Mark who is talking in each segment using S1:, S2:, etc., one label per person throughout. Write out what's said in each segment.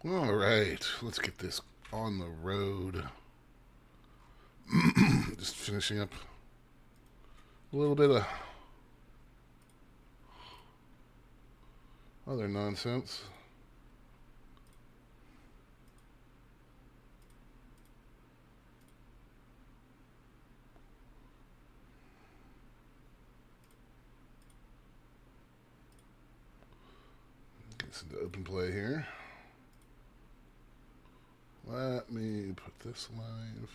S1: All right, let's get this on the road. Just finishing up a little bit of other nonsense. Get us into open play here. Let me put this live.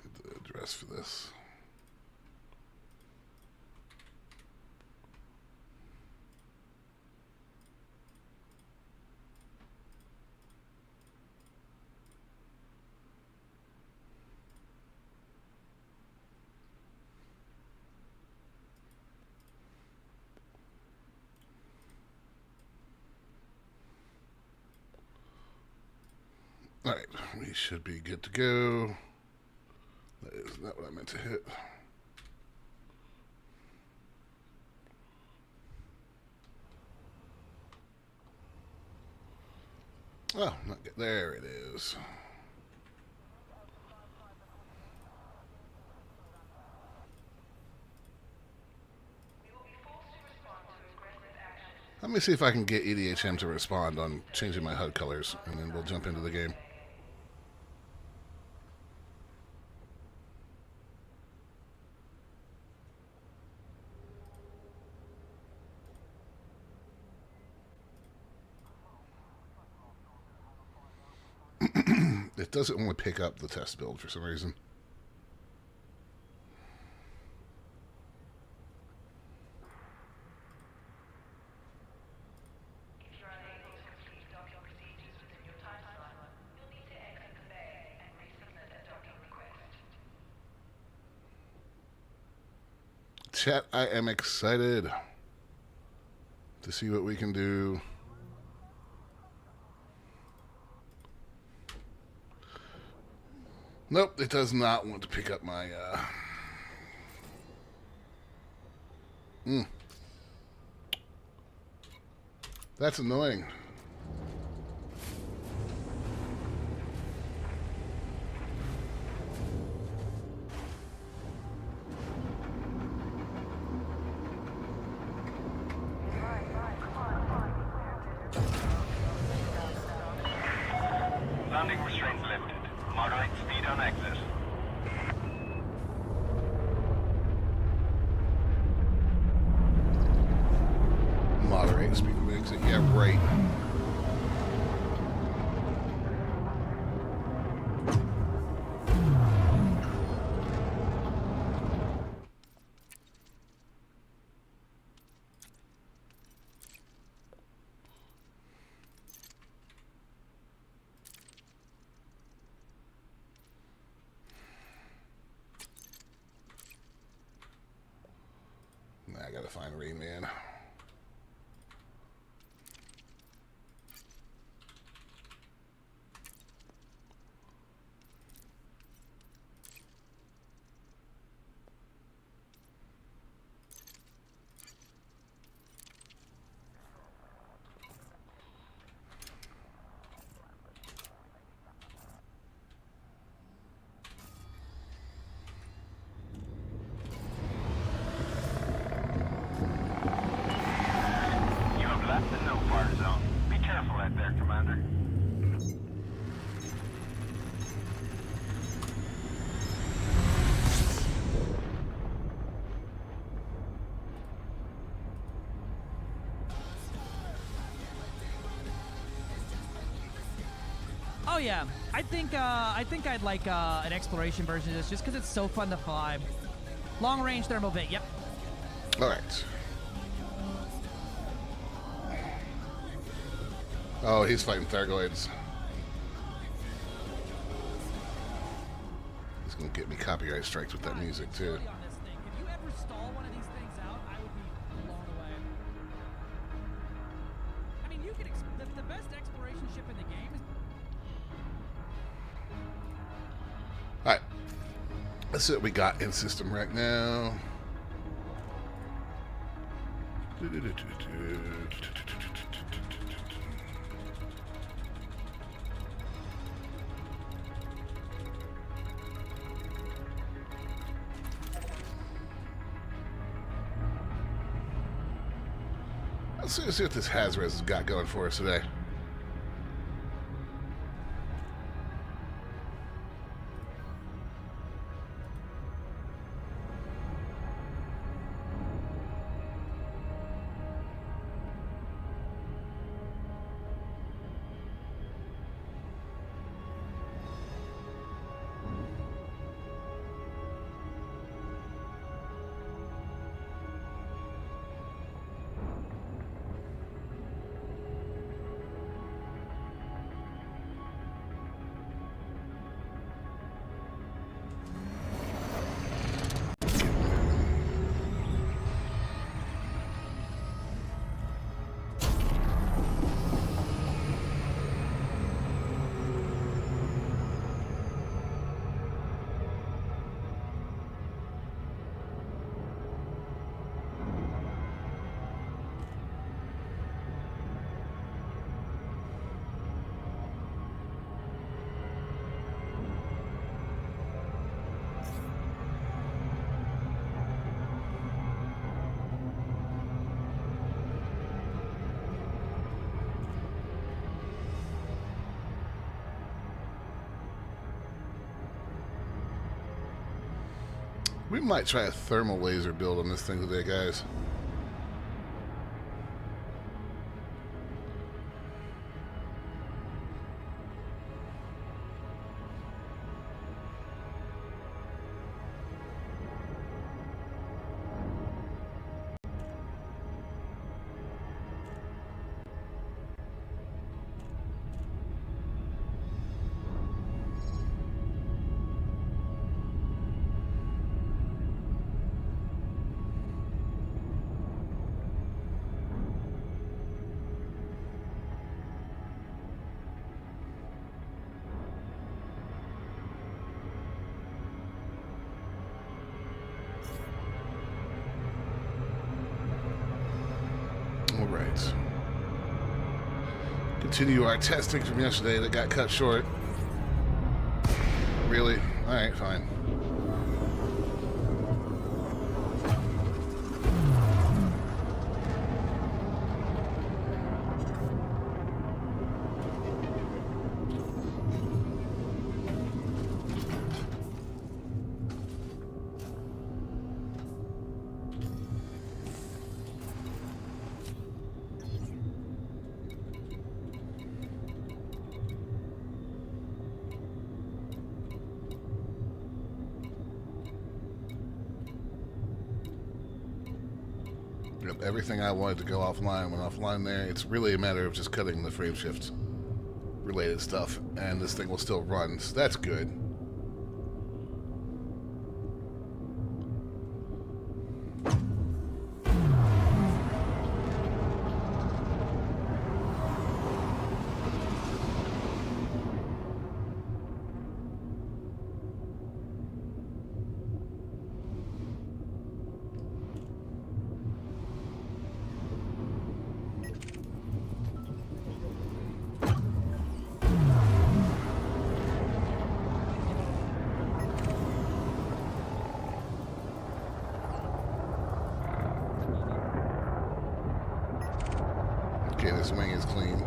S1: Get the address for this. Alright, we should be good to go. That is not what I meant to hit. Oh, not good. There it is. Let me see if I can get EDHM to respond on changing my HUD colors, and then we'll jump into the game. It doesn't want to pick up the test build for some reason. Chat, I am excited to see what we can do. Nope, it does not want to pick up my That's annoying.
S2: Landing restraints lifted. Moderate speed on exit.
S1: Moderate speed of exit. Yeah, right. I gotta find Rain Man.
S2: You have left the no-fire zone. Be careful out there, Commander.
S3: Oh yeah, I think I'd like an exploration version of this just because it's so fun to fly. Long range thermal bit. Yep.
S1: All right. Oh, he's fighting Thargoids. He's gonna get me copyright strikes with that music too.
S3: On this you can the best exploration ship in the game is.
S1: Alright. Let's see what we got in system right now. Let's see what this Hazres has got going for us today. We might try a thermal laser build on this thing today, guys. All right. Continue our testing from yesterday that got cut short. Really? All right, fine. Yep, everything I wanted to go offline went offline there. It's really a matter of just cutting the frame shift related stuff, and this thing will still run, so that's good. Okay, this wing is clean.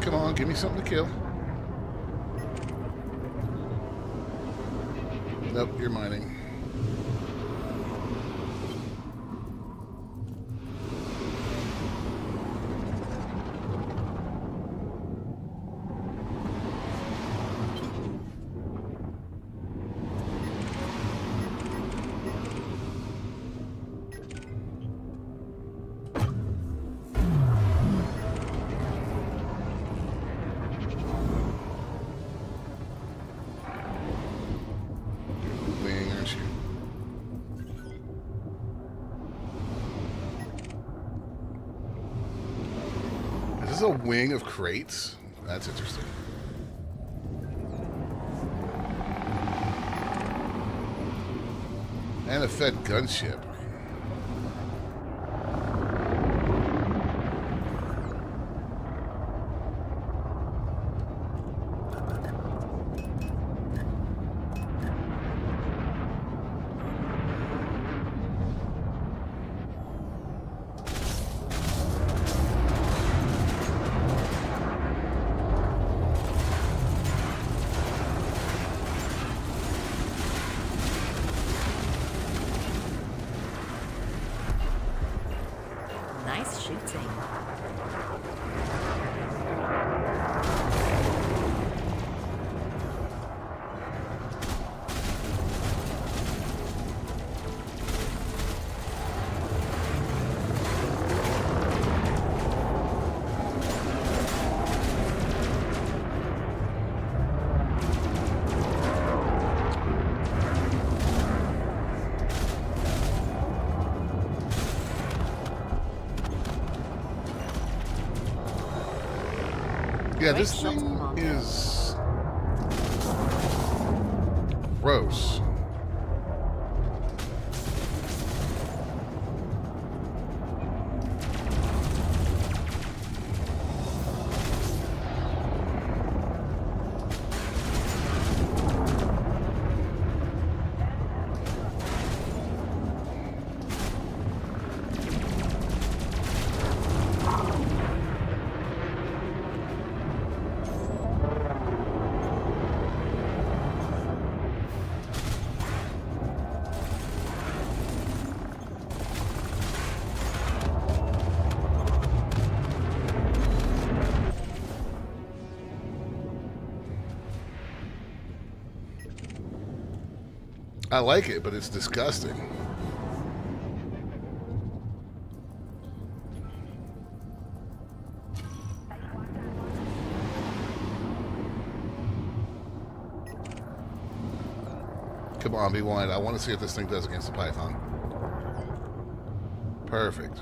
S1: Come on, give me something to kill. Nope, you're mining. this a wing of crates? That's interesting. And a Fed gunship.
S4: Nice shooting.
S1: Yeah,
S4: Great
S1: this
S4: shot,
S1: thing
S4: Commander.
S1: is gross. I like it, but it's disgusting. Come on, be wide. I want to see what this thing does against the Python. Perfect.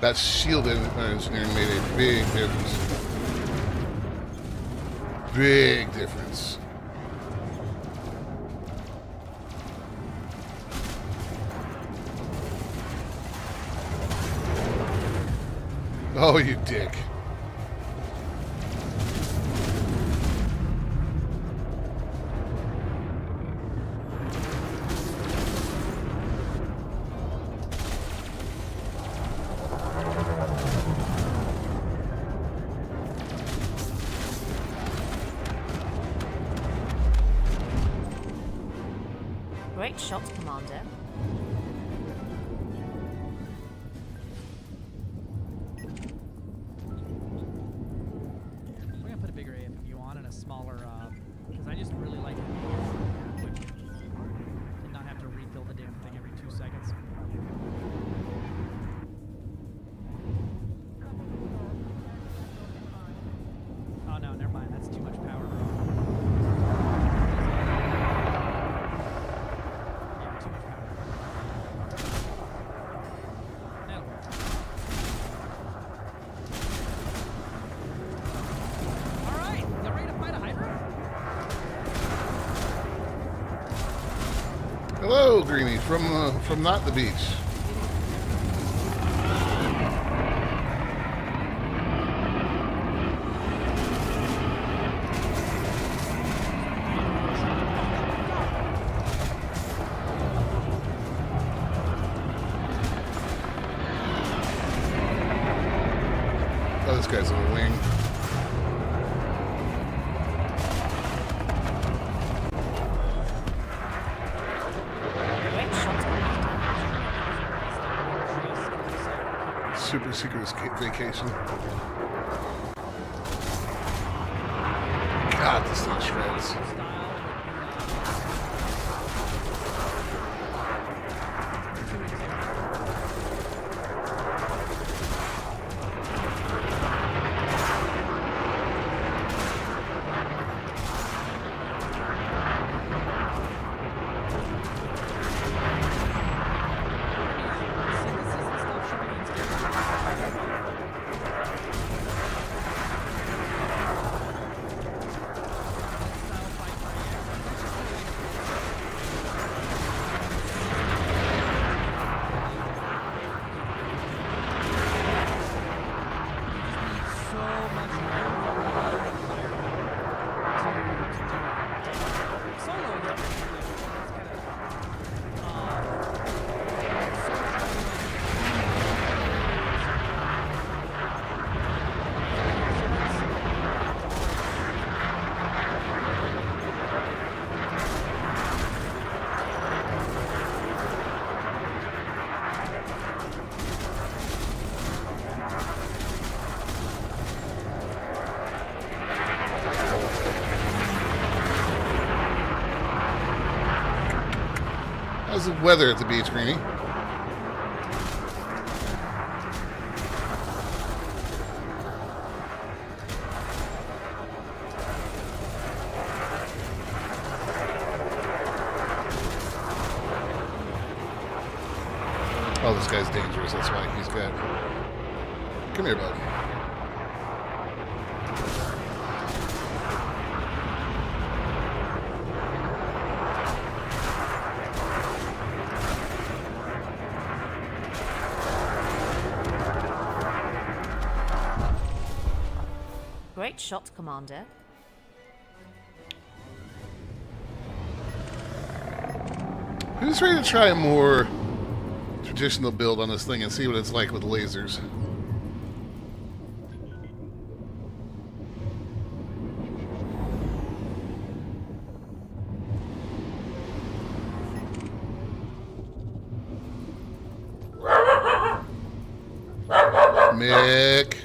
S1: That shield engineering made a big difference. Big difference. Oh, you dick.
S4: Great shot, Commander.
S3: We're gonna put a bigger AFU on and a smaller, because I just really like it quick and not have to refill the damn thing every 2 seconds.
S1: Hello, Greenie, from not the beach. Oh, this guy's on a wing.
S4: Great shot, Commander.
S1: Super secret vacation. God, this thing shreds. How's the weather at the beach, Greenie? Oh, this guy's dangerous. That's why he's good. Come here, bud.
S4: Great shot, Commander.
S1: Who's ready to try a more traditional build on this thing and see what it's like with lasers? Mick.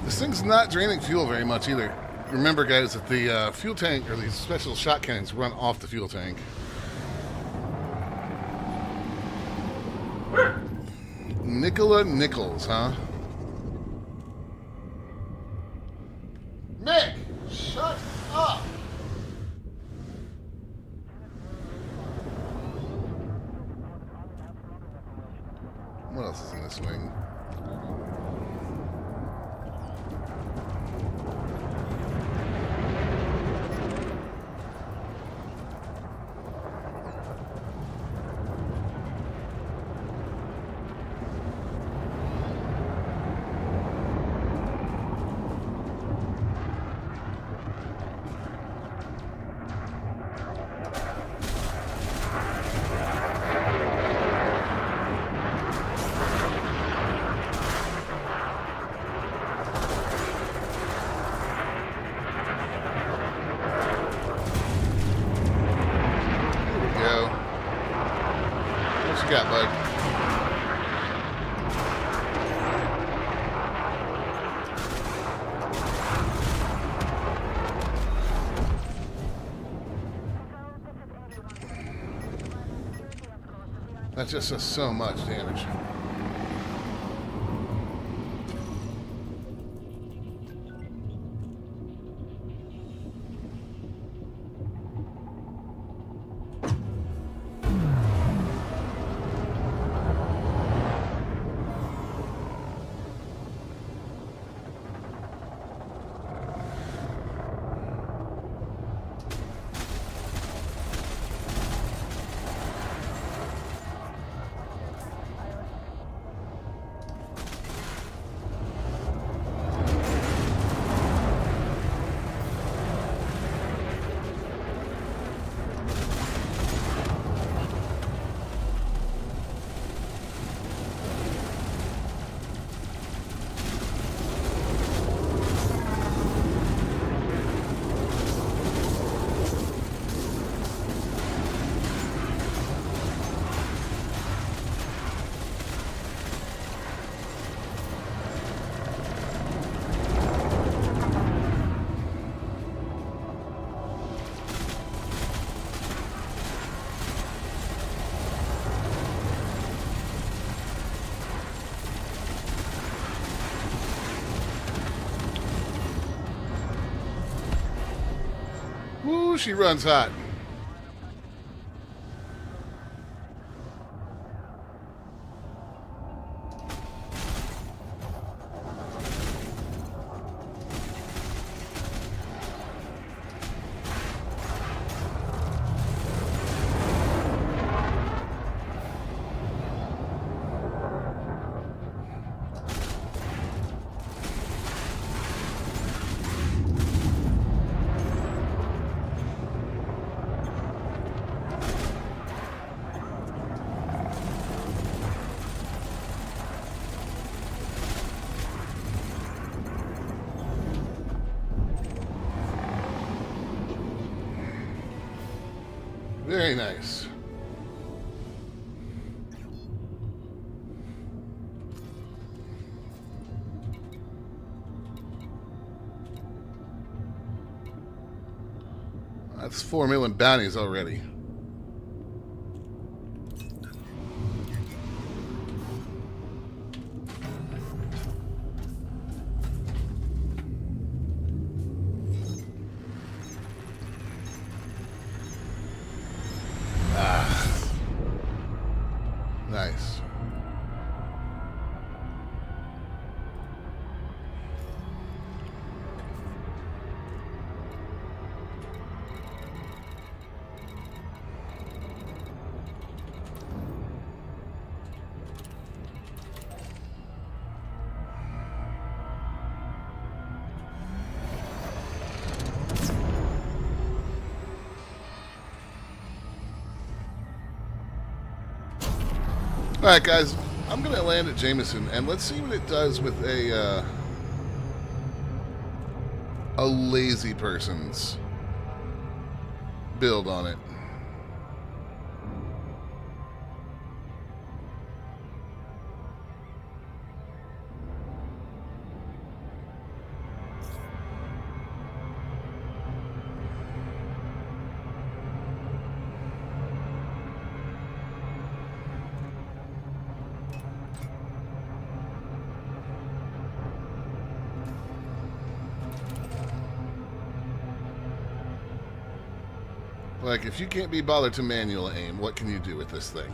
S1: This thing's not draining fuel very much either. Remember, guys, that the fuel tank, or these special shot cannons, run off the fuel tank. Nicola Nichols, huh? Mick, shut up! What else is in this wing? That just does so much damage. Woo, she runs hot. Very nice. That's 4 million bounties already. Nice. Alright guys, I'm going to land at Jameson, and let's see what it does with a lazy person's build on it. Like, if you can't be bothered to manual aim, what can you do with this thing?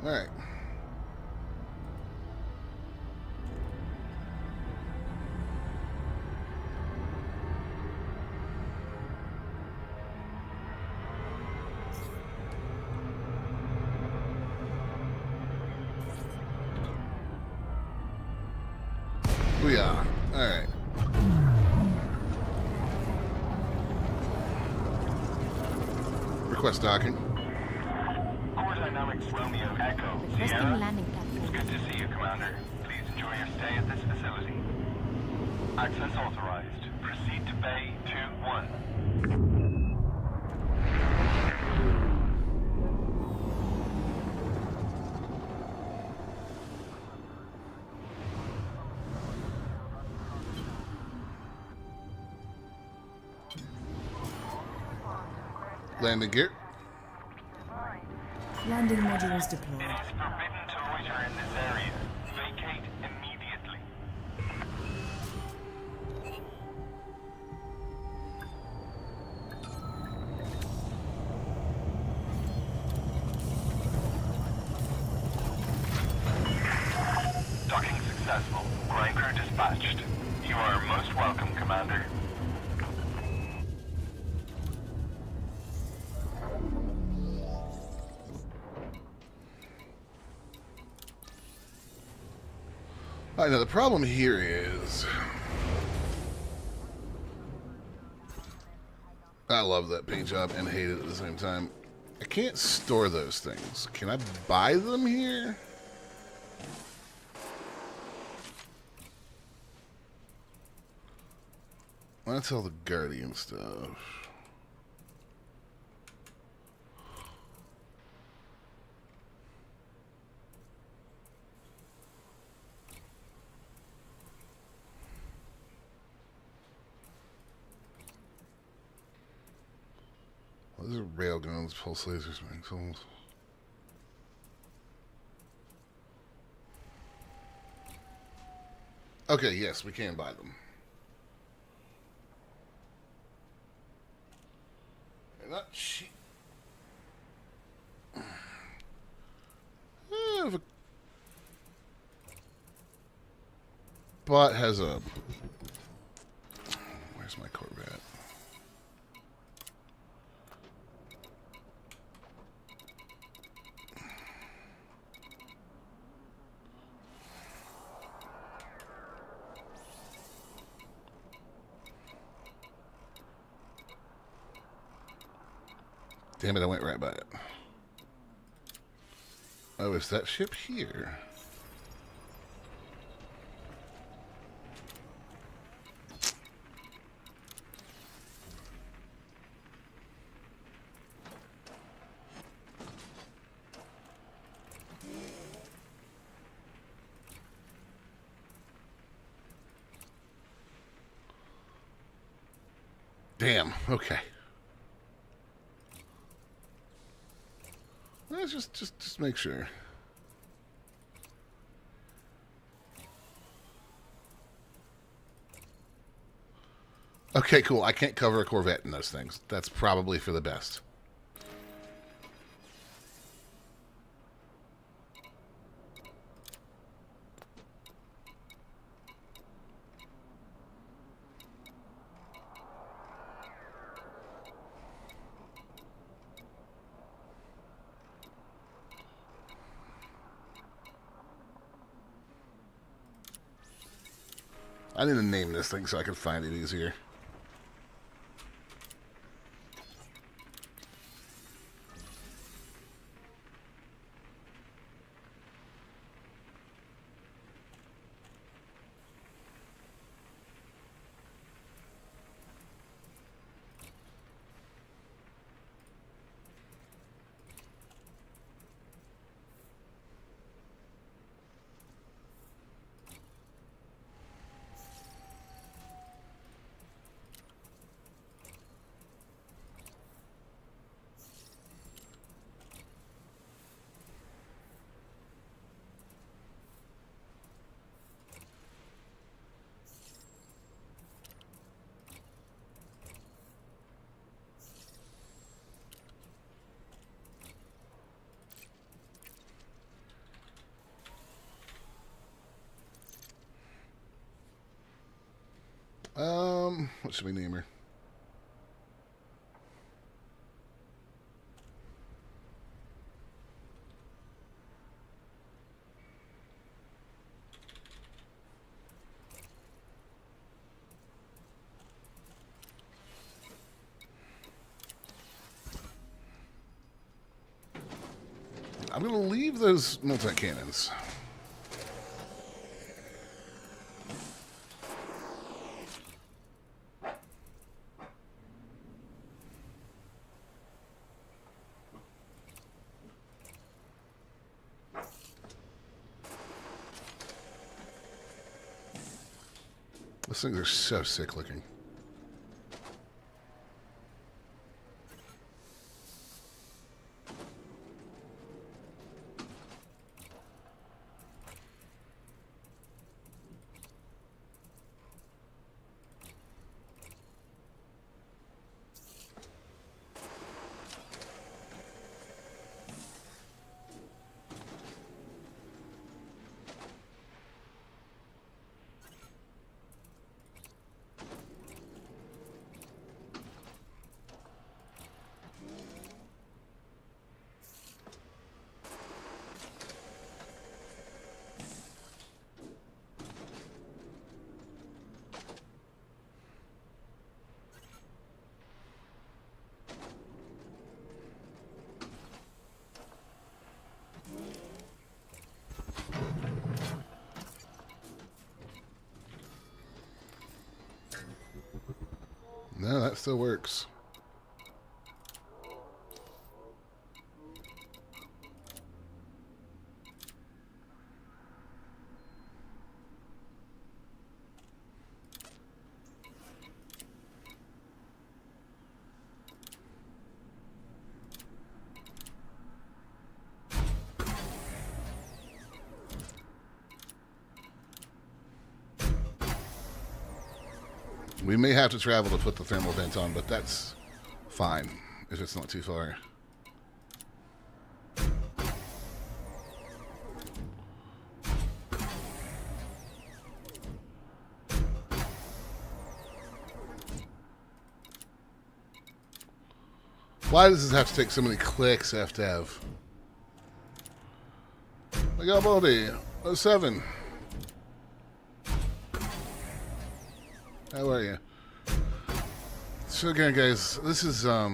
S1: All right. Booyah. All right. Request docking.
S2: Core Dynamics Romeo Echo
S4: Requesting
S2: Sierra.
S4: landing
S2: It's
S4: platform.
S2: good to see you, Commander. Please enjoy your stay at this facility. Access authorized. Proceed to Bay 2-1.
S1: Landing gear.
S5: Landing modules deployed.
S2: It is forbidden to loiter in this area. Vacate immediately. Docking successful. Ground crew dispatched. You are most welcome, Commander.
S1: All right, now the problem here is... I love that paint job and hate it at the same time. I can't store those things. Can I buy them here? Well, that's all the Guardian stuff. These are railguns, pulse lasers, missiles. Okay, yes, we can buy them. They're not cheap. If a bot has a... Where's my Corvette? Damn it, I went right by it. Oh, is that ship here? Damn, okay. Let's just make sure. Okay, cool. I can't cover a Corvette in those things. That's probably for the best. I need to name this thing so I can find it easier. What should we name her? I'm going to leave those multi-cannons. Those things are so sick looking. No, that still works. We may have to travel to put the thermal vent on, but that's fine if it's not too far. Why does this have to take so many clicks, FDev? Miguel Baldi, 07. How are you? So again, guys, this is, I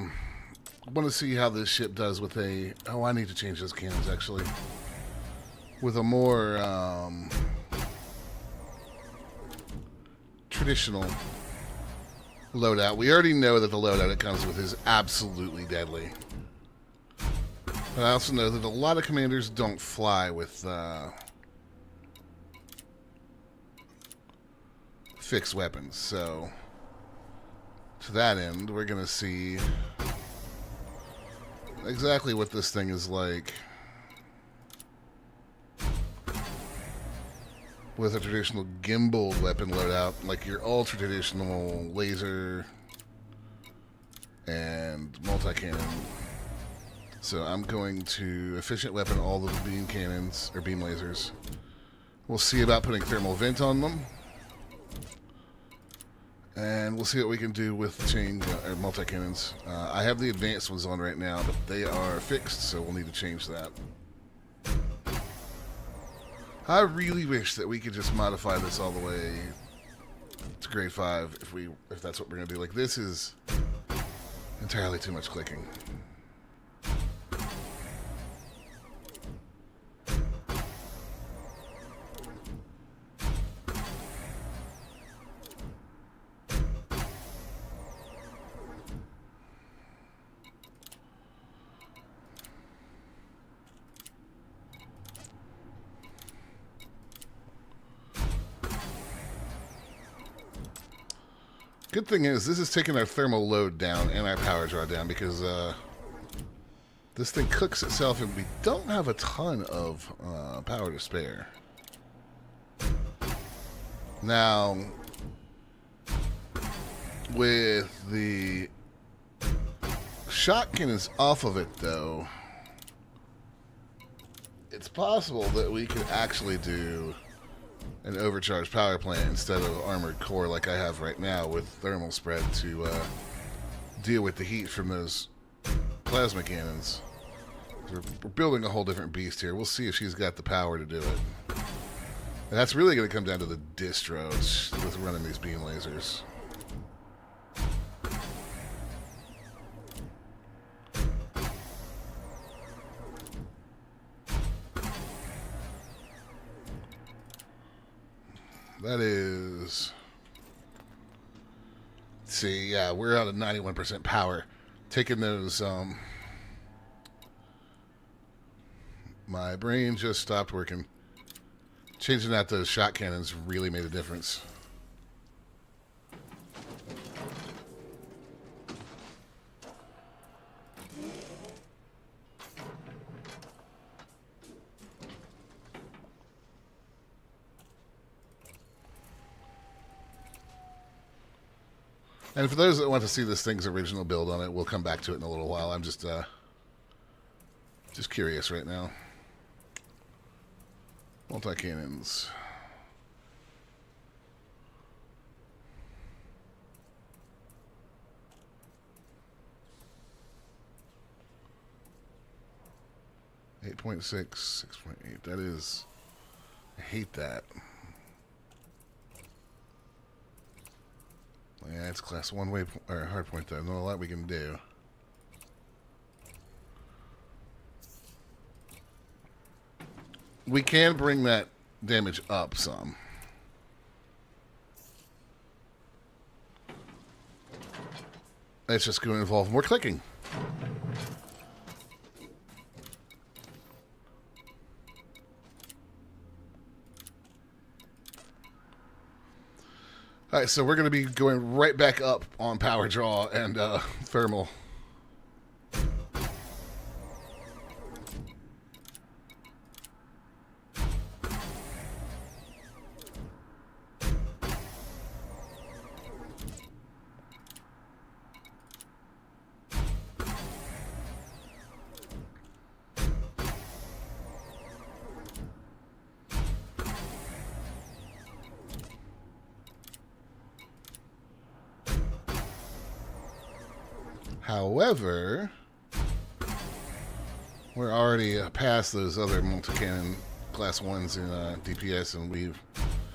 S1: want to see how this ship does with a, oh, I need to change those cannons, actually. With a more, traditional loadout. We already know that the loadout it comes with is absolutely deadly. But I also know that a lot of commanders don't fly with, fixed weapons, so to that end, we're gonna see exactly what this thing is like with a traditional gimbal weapon loadout, like your ultra traditional laser and multi-cannon. So I'm going to efficient weapon all the beam cannons or beam lasers. We'll see about putting thermal vent on them. And we'll see what we can do with the chain or multi-cannons. I have the advanced ones on right now, but they are fixed, so we'll need to change that. I really wish that we could just modify this all the way to grade 5 if that's what we're gonna do. Like, this is entirely too much clicking. Good thing is, this is taking our thermal load down and our power draw down because this thing cooks itself and we don't have a ton of power to spare. Now, with the shot cannons off of it, though, it's possible that we could actually do an overcharged power plant instead of armored core like I have right now with thermal spread to deal with the heat from those plasma cannons. We're building a whole different beast here. We'll see if she's got the power to do it. And that's really going to come down to the distros with running these beam lasers. That is... Let's see, yeah, we're out at 91% power. Taking those, my brain just stopped working. Changing out those shot cannons really made a difference. And for those that want to see this thing's original build on it, we'll come back to it in a little while. I'm just curious right now. Multi-cannons. .6, 6.8. That is... I hate that. Yeah, it's class 1 way or hard point though. Not a lot we can do. We can bring that damage up some. It's just going to involve more clicking. All right, so we're going to be going right back up on power draw and thermal. However, we're already past those other multi-cannon class 1s in DPS, and we've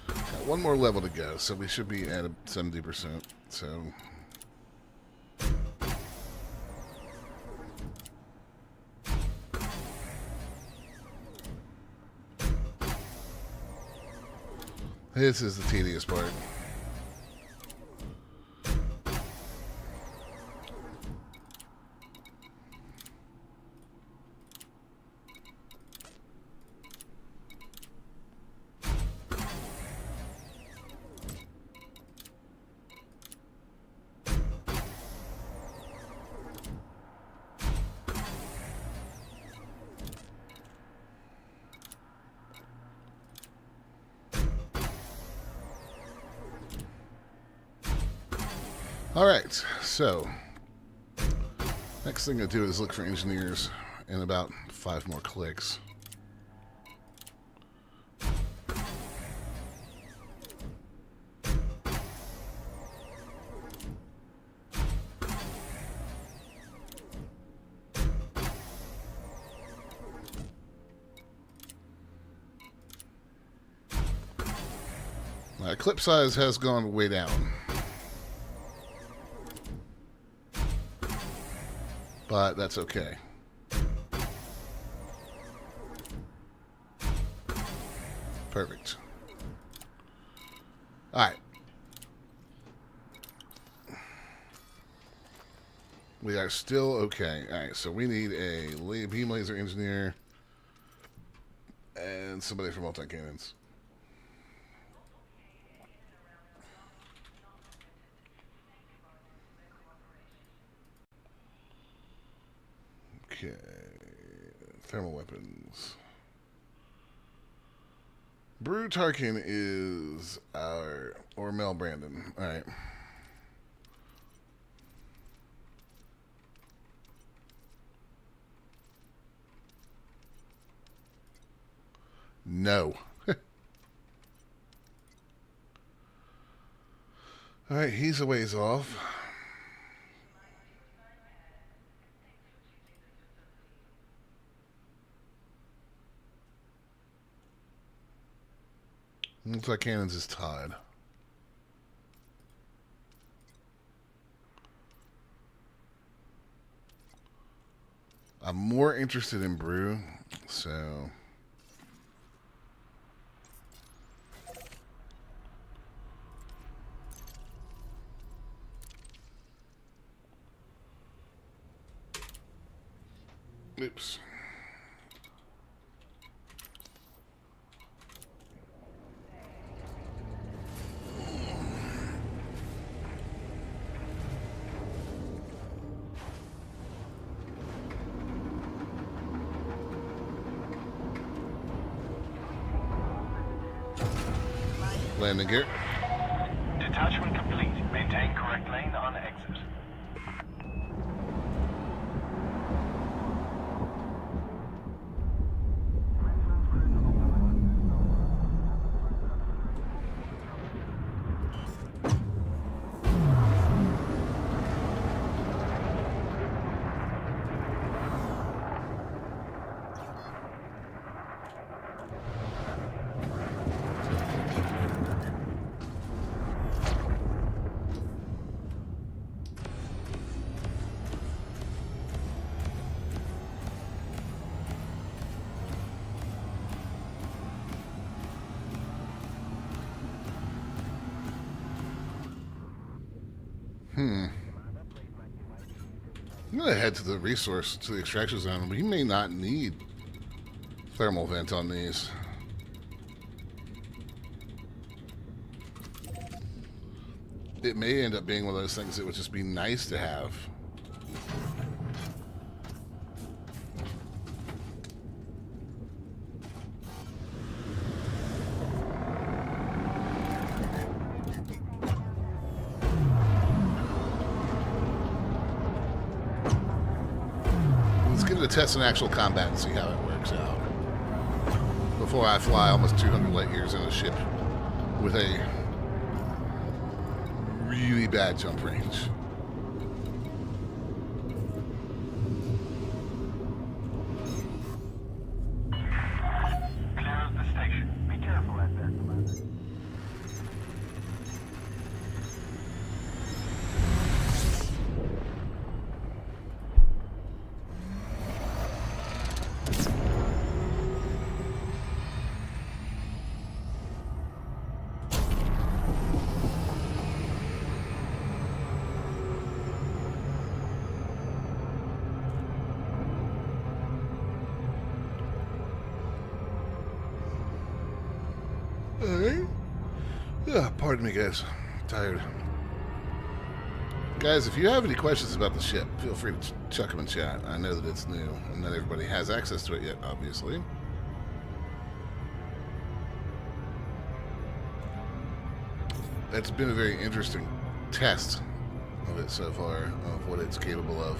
S1: got one more level to go, so we should be at 70%. So, this is the tedious part. Alright, so next thing I do is look for engineers in about 5 more clicks. My clip size has gone way down. But that's okay. Perfect. Alright. We are still okay. Alright, so we need a beam laser engineer and somebody for multi-cannons. Okay, thermal weapons. Brew Tarkin is our, or Mel Brandon. All right. No. All right, he's a ways off. Looks like cannons is tied. I'm more interested in brew, so oops. Landing gear.
S2: Detachment complete. Maintain correct lane on exit.
S1: I'm gonna head to the resource, to the extraction zone. We may not need thermal vent on these. It may end up being one of those things that would just be nice to have. Let's get to test in actual combat and see how it works out. Before I fly almost 200 light years in a ship with a really bad jump range.
S2: Clear of the station. Be careful out there, Commander.
S1: Alright. Pardon me, guys. I'm tired. Guys, if you have any questions about the ship, feel free to chuck them in chat. I know that it's new, and not everybody has access to it yet, obviously. It's been a very interesting test of it so far, of what it's capable of.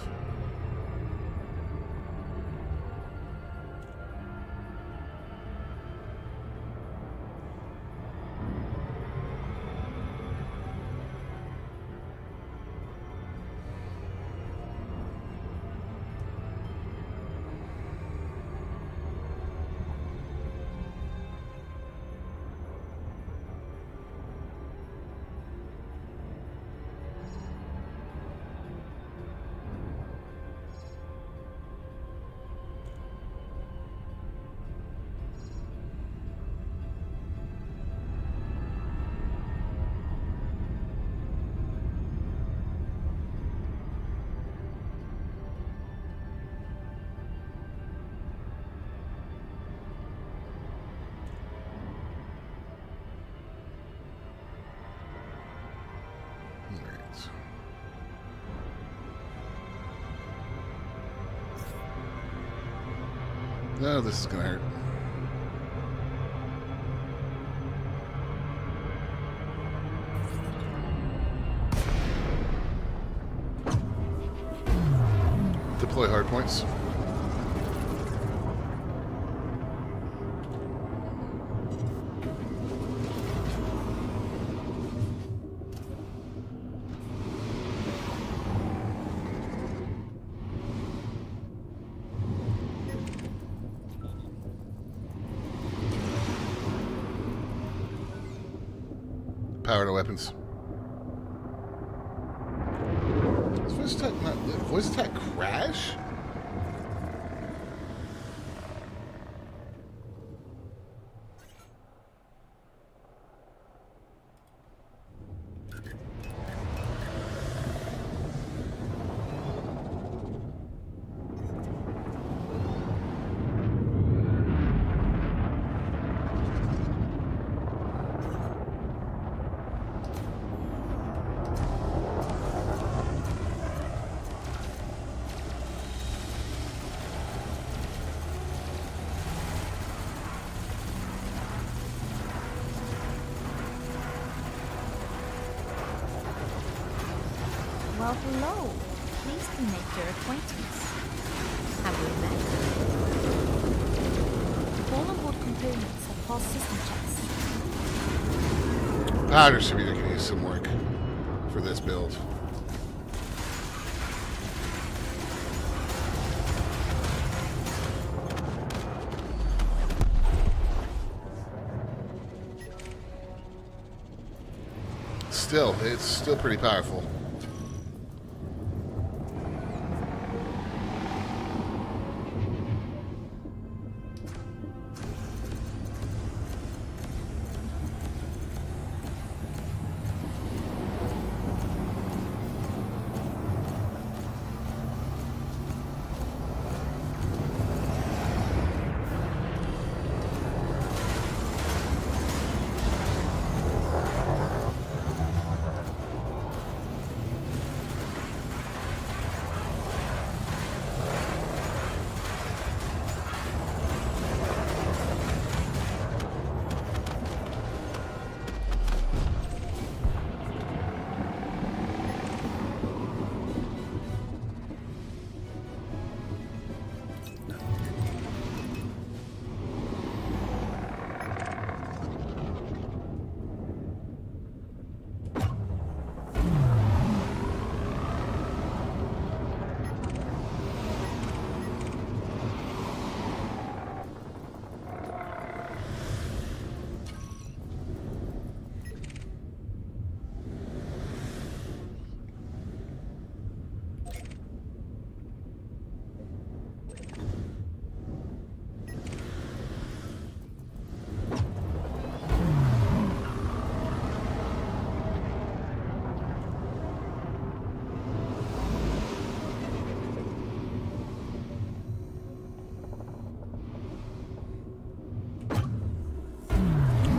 S1: No, this is gonna hurt. Deploy hard points. Power to weapons. Is voice attack not voice attack crash?
S4: Well, hello. Pleased to make your acquaintance. Have we met? All onboard components have passed system checks.
S1: Powder distributor can use some work for this build. Still, it's still pretty powerful.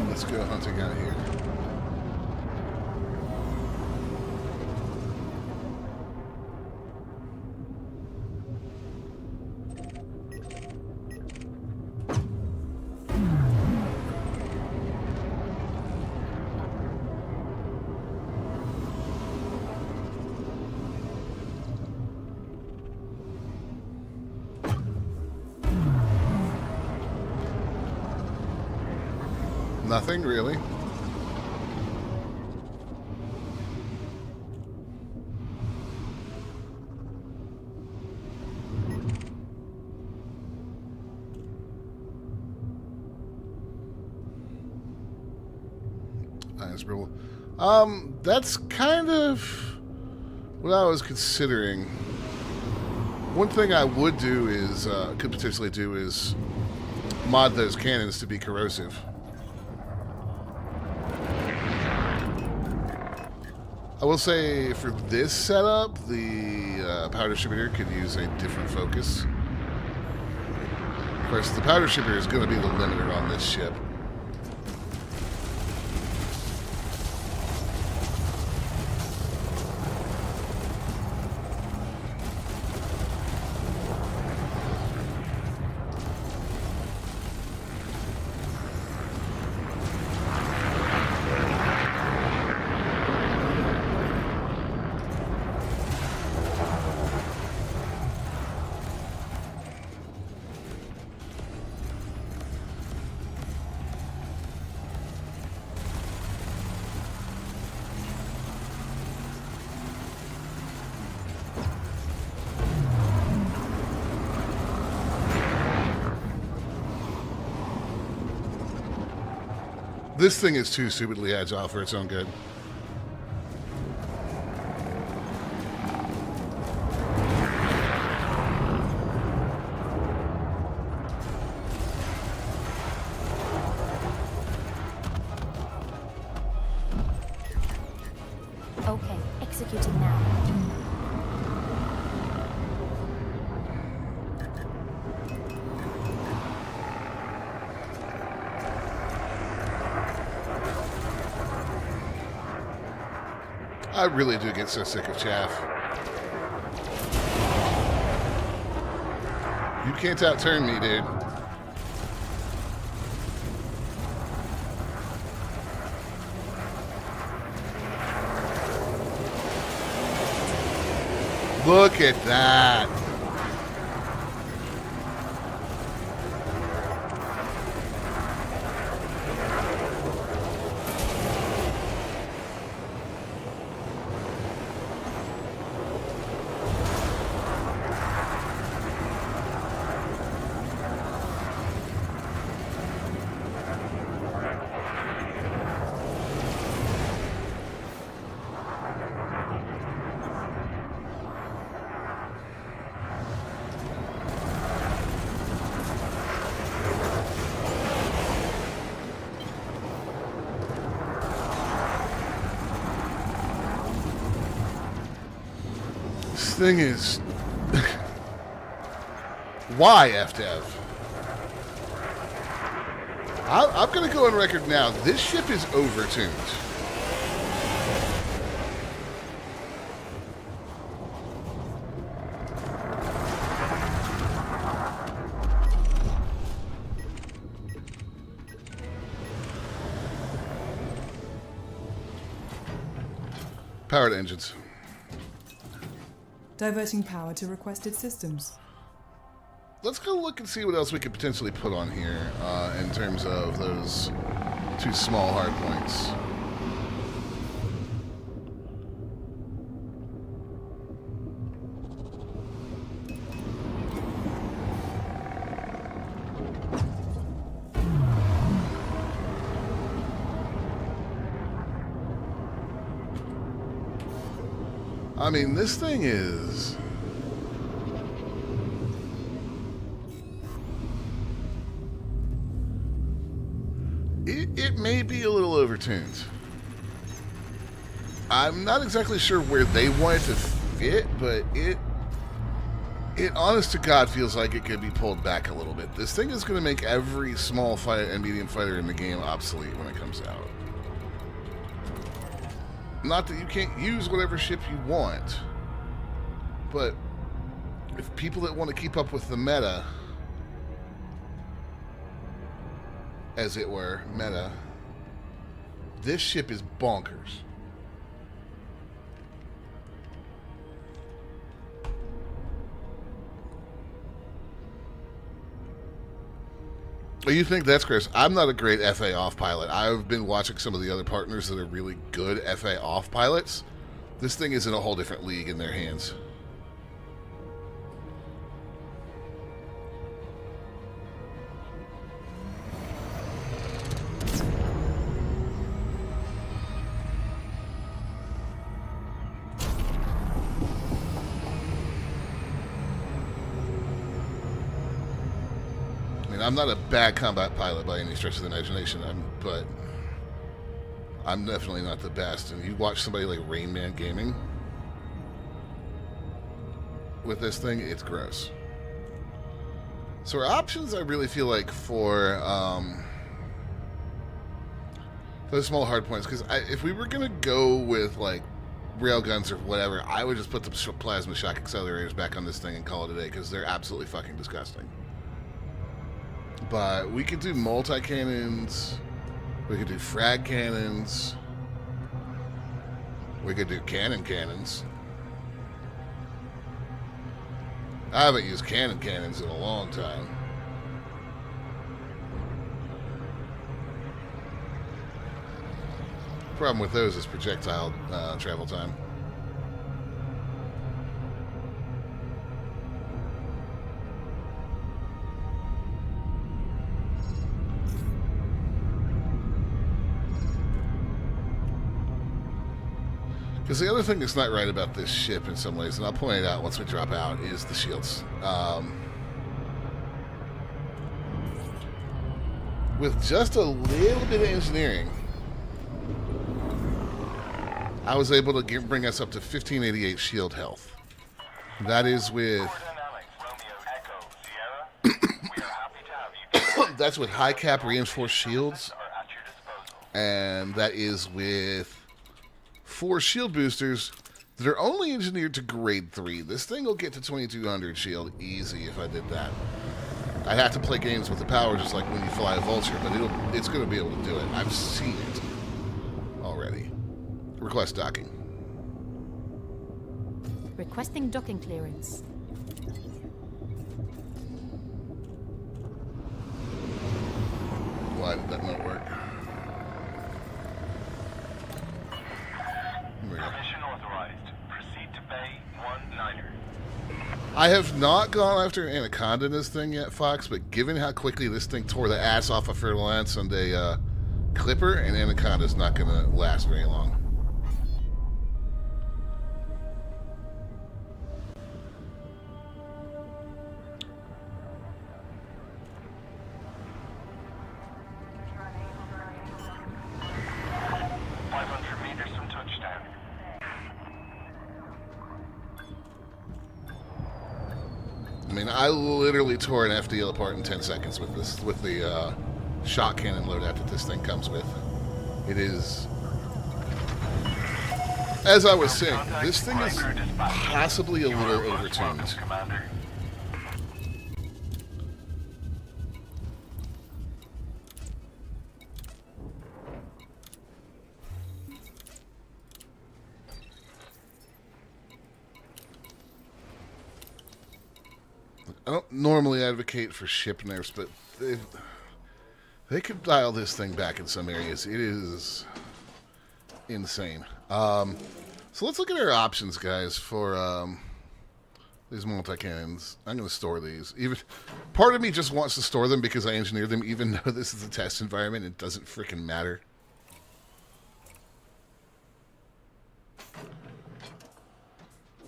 S1: Let's go hunting out here. Nothing really. That's kind of what I was considering. One thing I would do is, could potentially do is mod those cannons to be corrosive. I will say for this setup, the powder distributor could use a different focus. Of course, the powder distributor is going to be the limiter on this ship. This thing is too stupidly agile for its own good.
S4: Okay, executing now.
S1: I really do get so sick of chaff. You can't outturn me, dude. Look at that. This thing is... Why, FDev? I'm going to go on record now. This ship is overtuned. Powered engines.
S5: Diverting power to requested systems.
S1: Let's go look and see what else we could potentially put on here in terms of those two small hard points. I mean, this thing is... It may be a little overtuned. I'm not exactly sure where they want it to fit, but it honest to God feels like it could be pulled back a little bit. This thing is going to make every small fighter and medium fighter in the game obsolete when it comes out. Not that you can't use whatever ship you want, but if people that want to keep up with the meta, as it were, meta, this ship is bonkers. You think that's Chris? I'm not a great FA off pilot. I've been watching some of the other partners that are really good FA off pilots. This thing is in a whole different league in their hands. I'm not a bad combat pilot by any stretch of the imagination, but I'm definitely not the best. And you watch somebody like Rain Man Gaming with this thing, it's gross. So our options, I really feel like, for those small hard points, because if we were going to go with like railguns or whatever, I would just put the plasma shock accelerators back on this thing and call it a day, because they're absolutely fucking disgusting. But we could do multi-cannons, we could do frag cannons, we could do cannons. I haven't used cannons in a long time. Problem with those is projectile travel time. Because the other thing that's not right about this ship in some ways, and I'll point it out once we drop out, is the shields. With just a little bit of engineering, I was able to bring us up to 1588 shield health. That is with... that's with high cap reinforced shields. And that is with 4 shield boosters that are only engineered to grade 3. This thing will get to 2200 shield easy if I did that. I have to play games with the power just like when you fly a vulture, but it's going to be able to do it. I've seen it already. Request docking.
S4: Requesting docking clearance.
S1: Why did that not work? Here we go.
S2: Permission authorized. Proceed to Bay 19er.
S1: I have not gone after an anaconda in this thing yet, Fox, but given how quickly this thing tore the ass off of Fertile Lance on a clipper, an anaconda is not going to last very long. I mean, I literally tore an FDL apart in 10 seconds with this, with the shot cannon loadout that this thing comes with. It is, as I was saying, this thing is possibly a little overtuned. I don't normally advocate for ship nerfs, but they could dial this thing back in some areas. It is insane. So let's look at our options, guys, for these multi-cannons. I'm going to store these. Even part of me just wants to store them because I engineered them, even though this is a test environment. It doesn't freaking matter.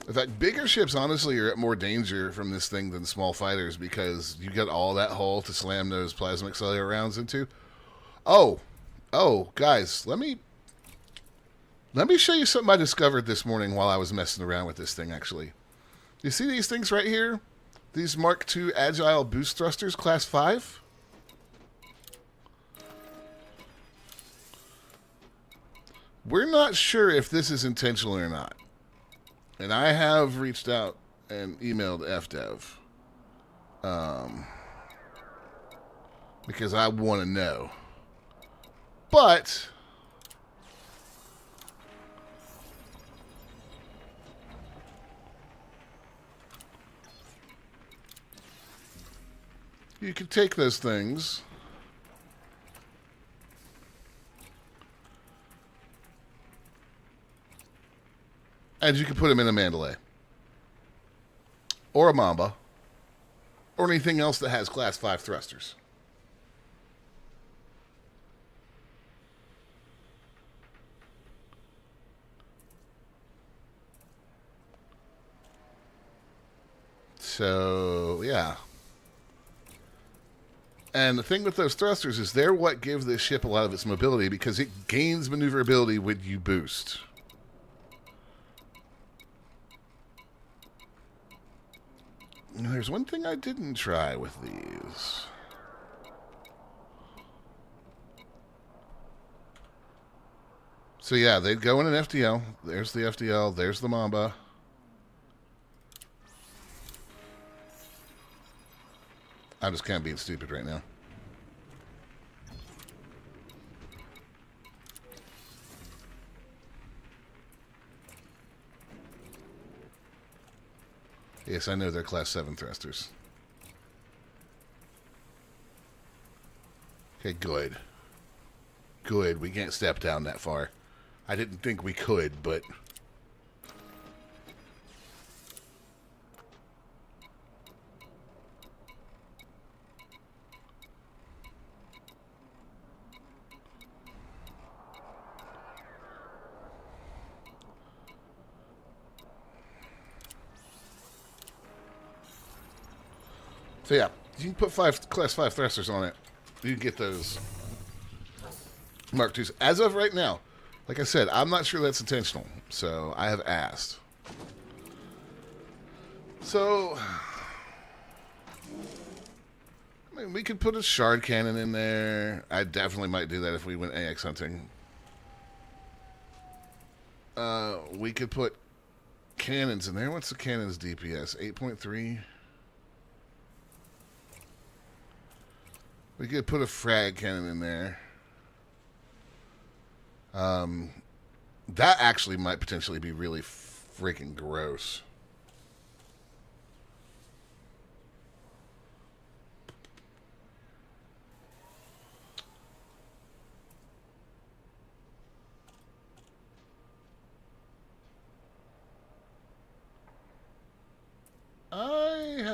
S1: In fact, bigger ships, honestly, are at more danger from this thing than small fighters because you got all that hull to slam those plasma accelerator rounds into. Oh, guys, let me show you something I discovered this morning while I was messing around with this thing, actually. You see these things right here? These Mark II Agile Boost Thrusters, Class 5? We're not sure if this is intentional or not. And I have reached out and emailed FDev because I want to know. But you can take those things and you can put them in a Mandalay or a Mamba or anything else that has Class 5 thrusters. So, yeah. And the thing with those thrusters is they're what give this ship a lot of its mobility because it gains maneuverability when you boost. There's one thing I didn't try with these. So yeah, they'd go in an FDL. There's the FDL. There's the Mamba. I'm just kind of being stupid right now. Yes, I know they're Class 7 thrusters. Okay, good. Good, we can't step down that far. I didn't think we could, but... So yeah, you can put Class 5 thrusters on it. You can get those Mark IIs. As of right now, like I said, I'm not sure that's intentional. So I have asked. So, I mean, we could put a shard cannon in there. I definitely might do that if we went AX hunting. We could put cannons in there. What's the cannon's DPS? 8.3? We could put a frag cannon in there. That actually might potentially be really freaking gross.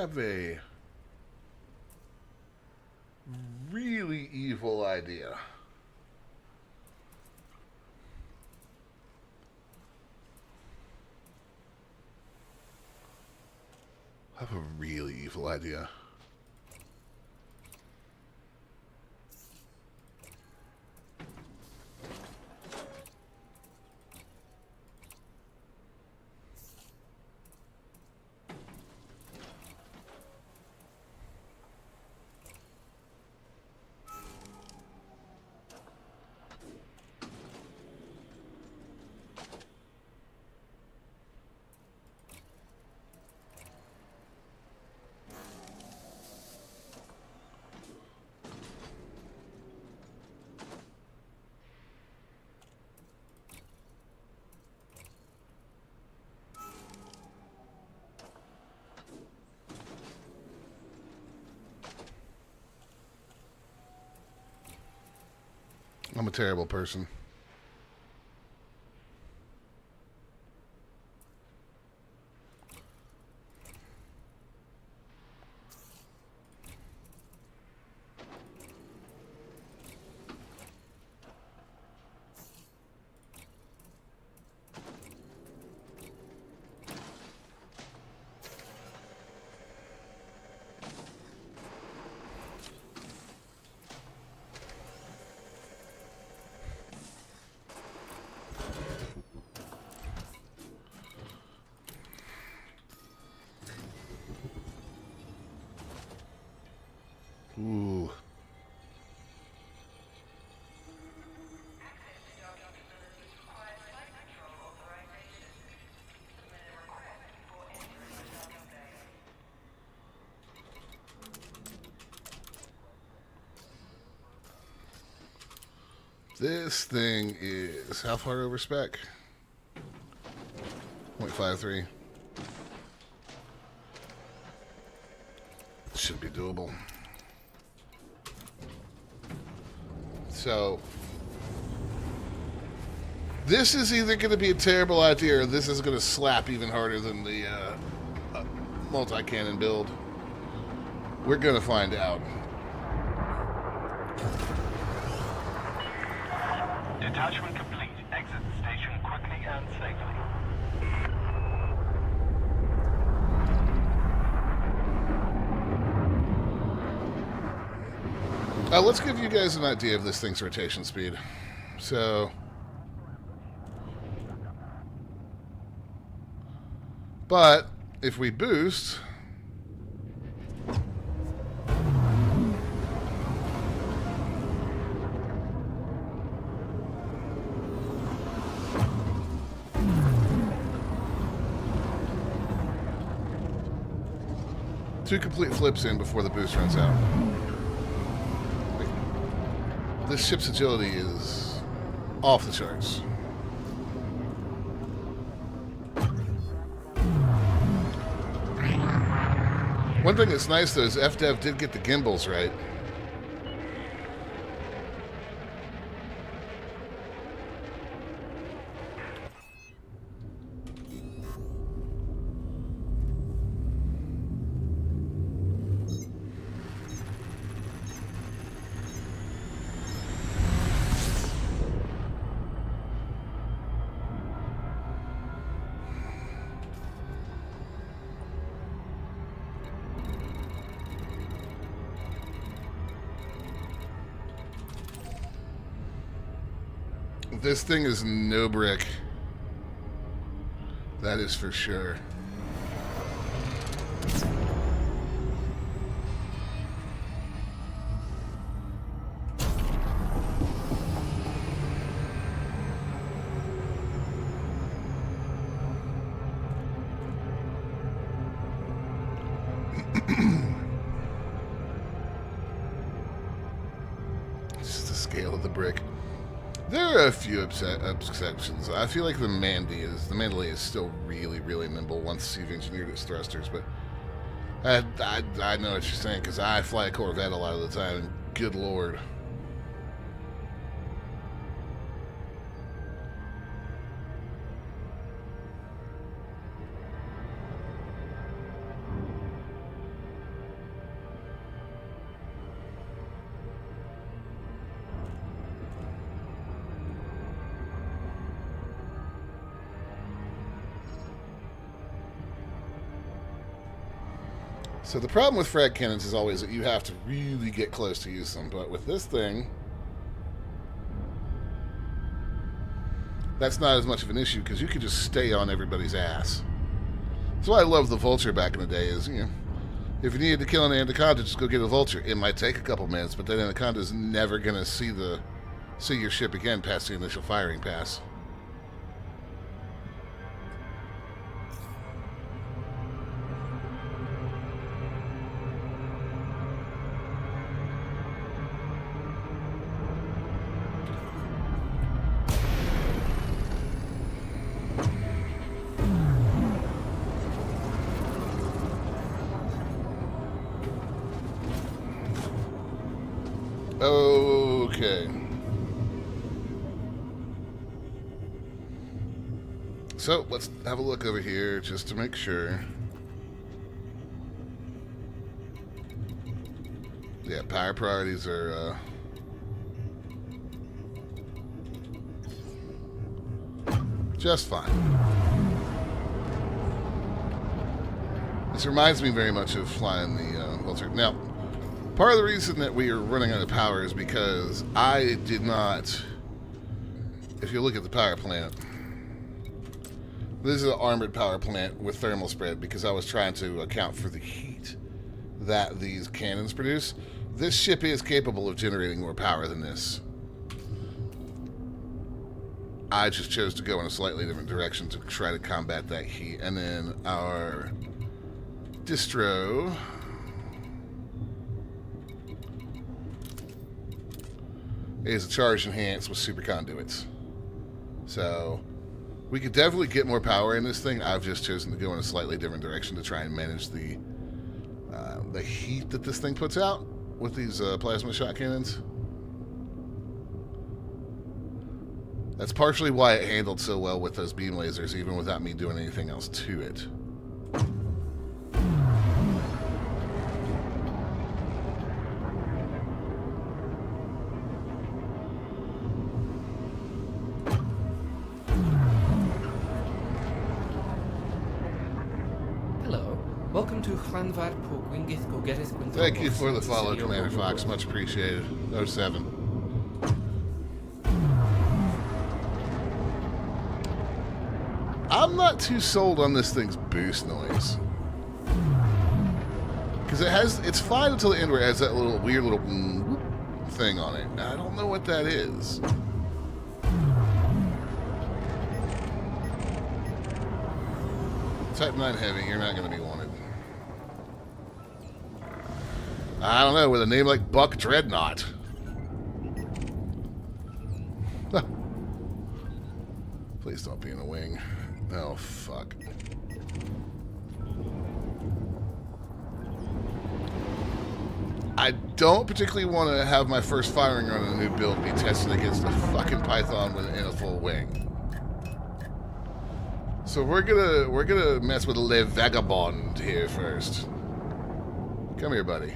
S1: have a really evil idea. I have a really evil idea. I'm a terrible person. Ooh. This thing is how far over spec? 0.53. Should be doable. So, this is either going to be a terrible idea or this is going to slap even harder than the multi-cannon build. We're going to find out.
S2: Detachment complete. Exit the station quickly and safely.
S1: Let's give you guys an idea of this thing's rotation speed. So, but if we boost, two complete flips in before the boost runs out. This ship's agility is off the charts. One thing that's nice though is FDev did get the gimbals right. This thing is no brick. That is for sure. Just the scale of the brick. There are a few exceptions. I feel like the Mandalay is still really, really nimble once you've engineered its thrusters, but I know what you're saying, because I fly a Corvette a lot of the time, and good lord. So the problem with frag cannons is always that you have to really get close to use them. But with this thing, that's not as much of an issue because you can just stay on everybody's ass. That's why I love the Vulture back in the day is, you know, if you needed to kill an Anaconda, just go get a Vulture. It might take a couple minutes, but that Anaconda's never going to see your ship again past the initial firing pass. Okay. So, let's have a look over here just to make sure. Yeah, power priorities are, just fine. This reminds me very much of flying the Vulture. Now, part of the reason that we are running out of power is because I did not... If you look at the power plant, this is an armored power plant with thermal spread because I was trying to account for the heat that these cannons produce. This ship is capable of generating more power than this. I just chose to go in a slightly different direction to try to combat that heat. And then our distro is a charge enhanced with super conduits. So we could definitely get more power in this thing. I've just chosen to go in a slightly different direction to try and manage the heat that this thing puts out with these plasma shot cannons. That's partially why it handled so well with those beam lasers, even without me doing anything else to it.
S6: Welcome to Hlanvar po Gwingith go get it.
S1: Thank you for the follow, Commander Fox. Much appreciated. 07. I'm not too sold on this thing's boost noise. Because it's fine until the end where it has that little weird little thing on it. I don't know what that is. Type 9 Heavy, you're not going to be wanted. I don't know, with a name like Buck Dreadnought. Please don't be in a wing. Oh, fuck. I don't particularly want to have my first firing run on a new build be tested against a fucking Python in a full wing. So we're gonna mess with Le Vagabond here first. Come here, buddy.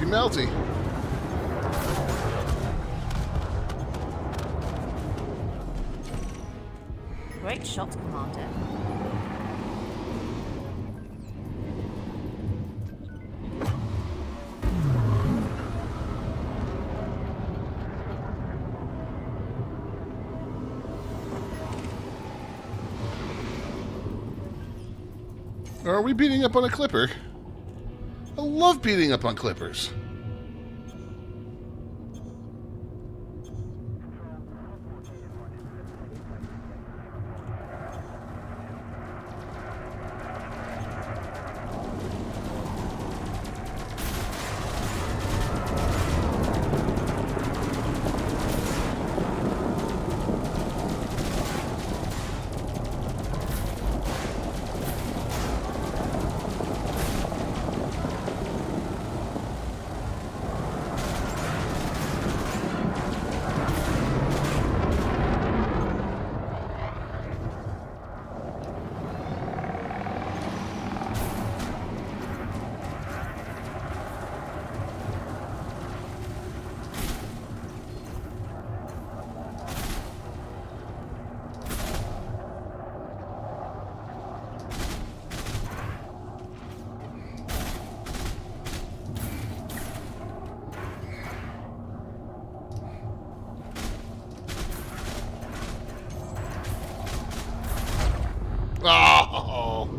S1: Melty.
S4: Great shot, Commander.
S1: Are we beating up on a clipper? love beating up on clippers. Oh.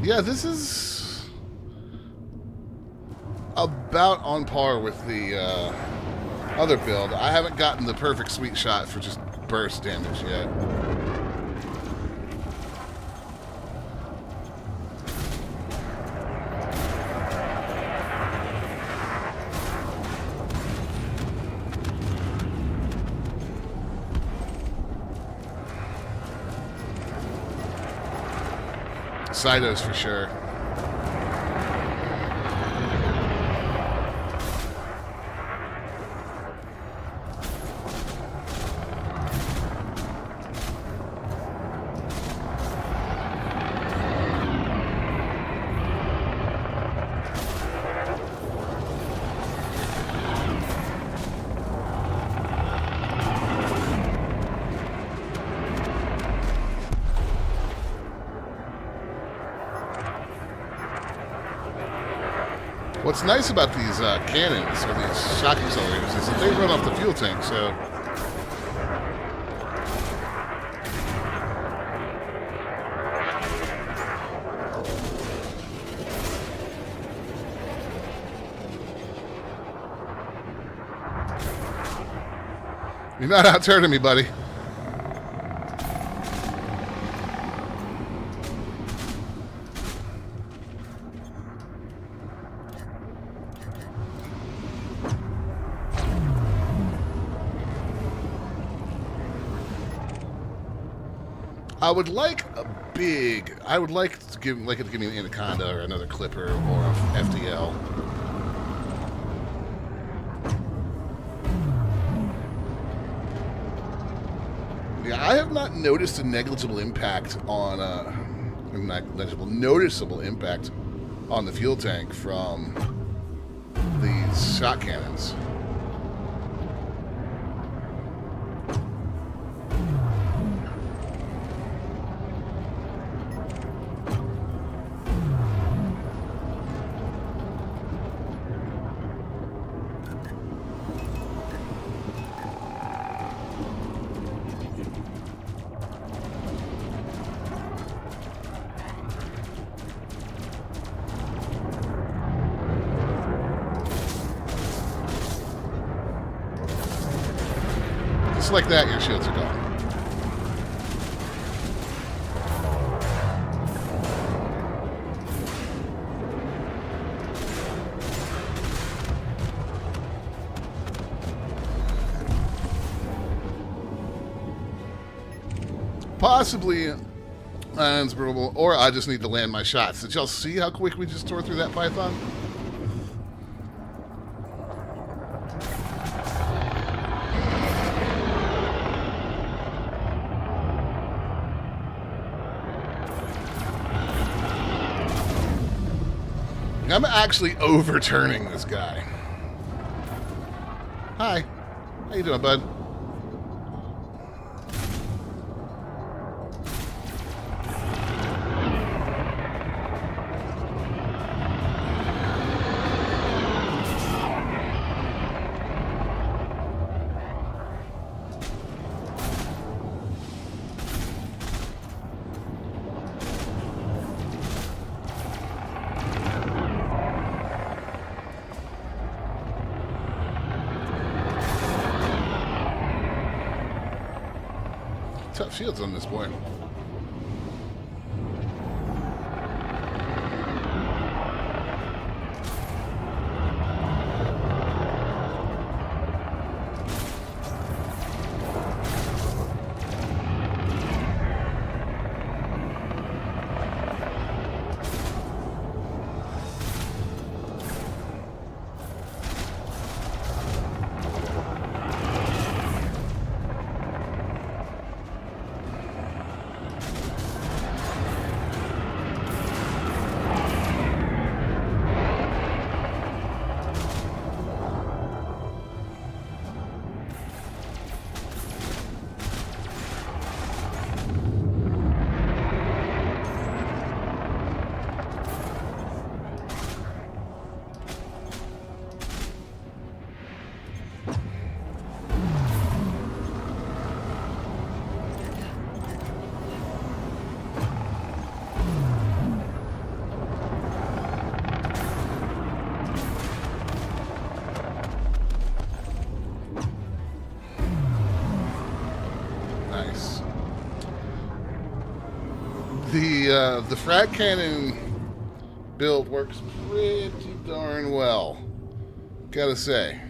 S1: Yeah, this is about on par with the other build. I haven't gotten the perfect sweet shot for just burst damage yet. Cytos for sure. What's nice about these cannons, or these shock accelerators, is that they run off the fuel tank, so... You're not out-turning me, buddy. I would like to give it to give me an Anaconda or another Clipper or a FDL. Yeah, I have not noticed a negligible impact on noticeable impact on the fuel tank from these shot cannons. Just like that, your shields are gone. Possibly unsbrable, or I just need to land my shots. Did y'all see how quick we just tore through that python? I'm actually overturning this guy. Hi. How you doing, bud? tough shields on this boy. Nice. The frag cannon build works pretty darn well, gotta say.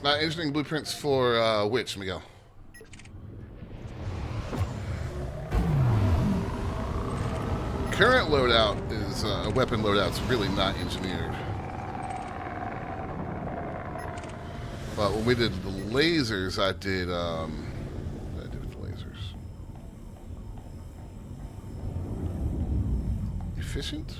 S1: Engineering blueprints for which, Miguel? Current loadout is weapon loadout's really not engineered. But when we did the lasers, I did what did I do with the lasers? Efficient?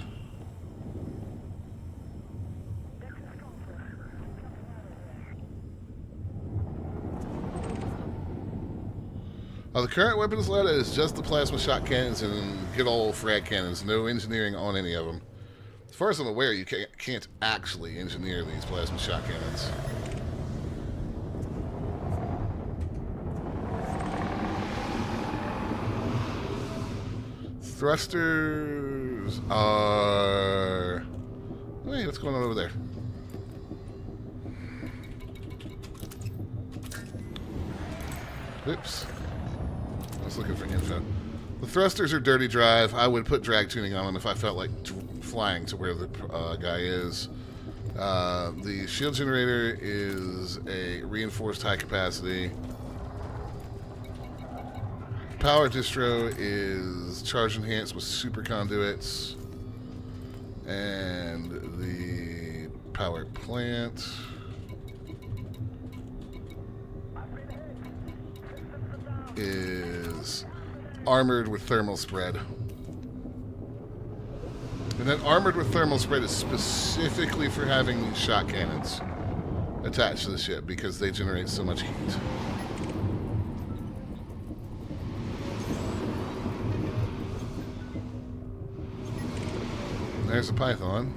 S1: The current weapons loadout is just the plasma shot cannons and good old frag cannons. No engineering on any of them. As far as I'm aware, you can't actually engineer these plasma shot cannons. Thrusters are... Wait, what's going on over there? Oops. I was looking for info. The thrusters are dirty drive. I would put drag tuning on them if I felt like flying to where the guy is. The shield generator is a reinforced high capacity. Power distro is charge enhanced with super conduits. And the power plant is armored with thermal spread. And then armored with thermal spread is specifically for having these shot cannons attached to the ship because they generate so much heat. There's a python.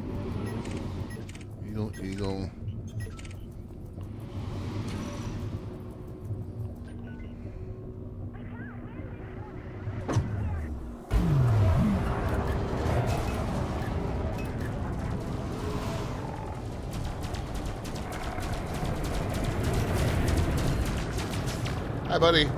S1: Eagle, eagle. Hi, buddy.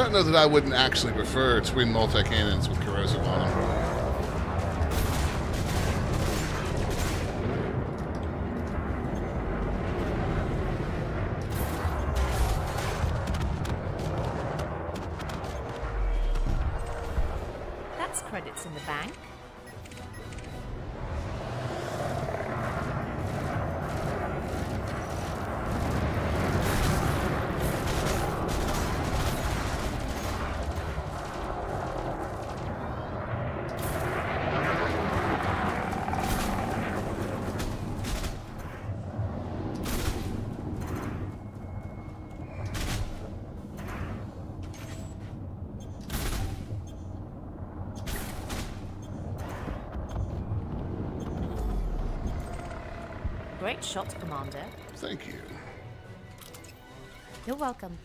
S1: don't know that I wouldn't actually prefer twin multi-cannons with corrosive on them.
S4: That's credits in the bank. Great shot, Commander.
S1: Thank you.
S4: You're welcome.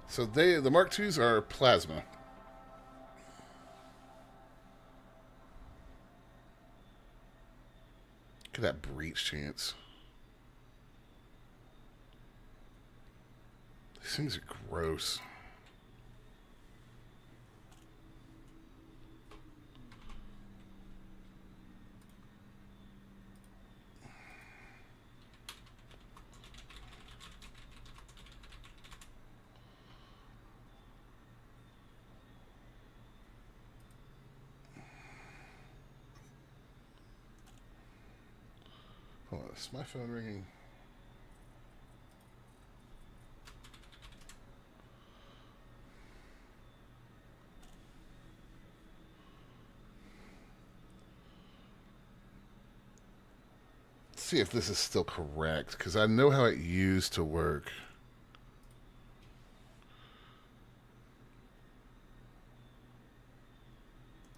S1: So the Mark IIs are plasma. Look at that breach chance. These things are gross. Hold on, is my phone ringing? Let's see if this is still correct, because I know how it used to work.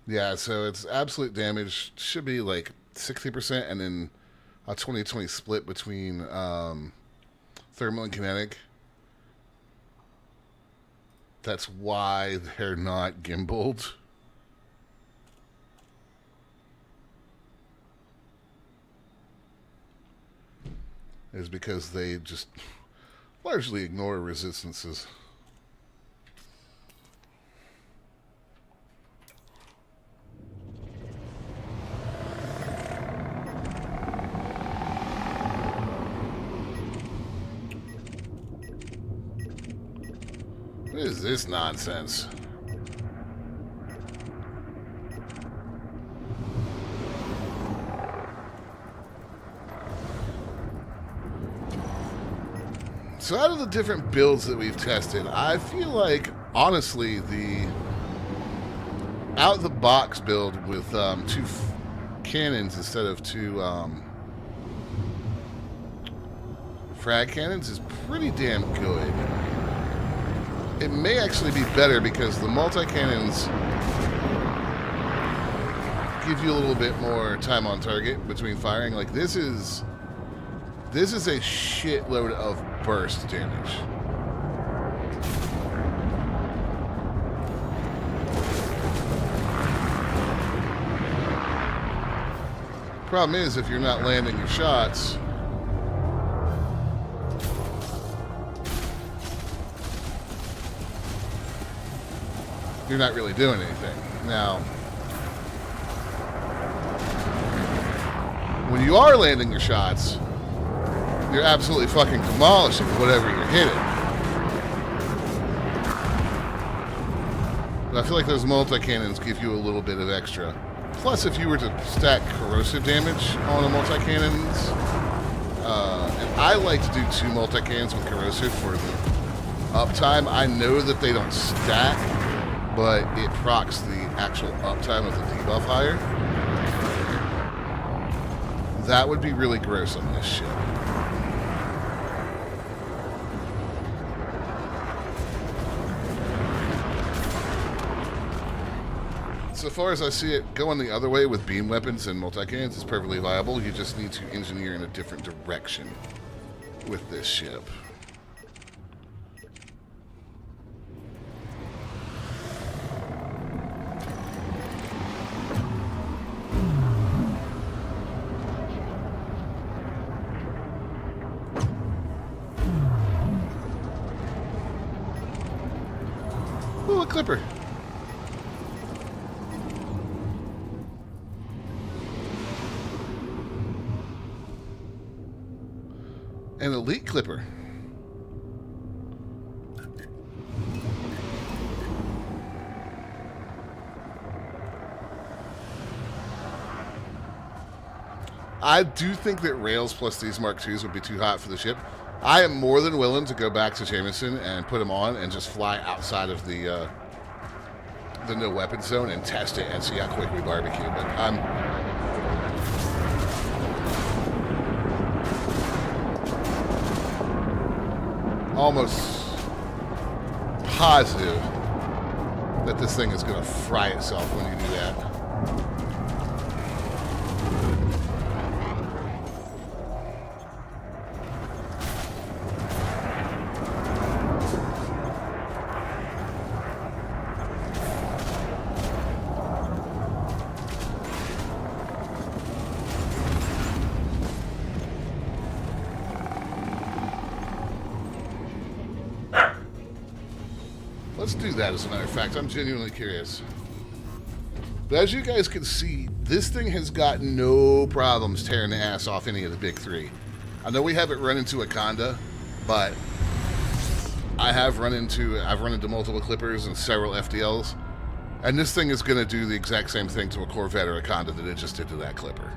S1: Yeah, so it's absolute damage should be like 60%, and then a 20-20 split between thermal and kinetic. That's why they're not gimbaled. Is because they just largely ignore resistances. What is this nonsense? So out of the different builds that we've tested, I feel like, honestly, the out-the-box build with two cannons instead of two frag cannons is pretty damn good. It may actually be better because the multi-cannons give you a little bit more time on target between firing. Like, this is a shitload of burst damage. Problem is, if you're not landing your shots, you're not really doing anything. Now, when you are landing your shots, you're absolutely fucking demolishing whatever you're hitting. But I feel like those multi-cannons give you a little bit of extra. Plus, if you were to stack corrosive damage on the multi-cannons, and I like to do two multi-cannons with corrosive for the uptime. I know that they don't stack, but it procs the actual uptime of the debuff higher. That would be really gross on this ship. So far as I see it, going the other way with beam weapons and multi-cannons is perfectly viable. You just need to engineer in a different direction with this ship. Clipper. An elite Clipper. I do think that rails plus these Mark IIs would be too hot for the ship. I am more than willing to go back to Jameson and put them on and just fly outside of the no weapon zone and test it and see how quick we barbecue. But I'm almost positive that this thing is going to fry itself when you do that. Let's do that, as a matter of fact. I'm genuinely curious. But as you guys can see, this thing has got no problems tearing the ass off any of the big three. I know we haven't run into a Conda, but I've run into multiple Clippers and several FDLs, and this thing is going to do the exact same thing to a Corvette or a Conda that it just did to that Clipper.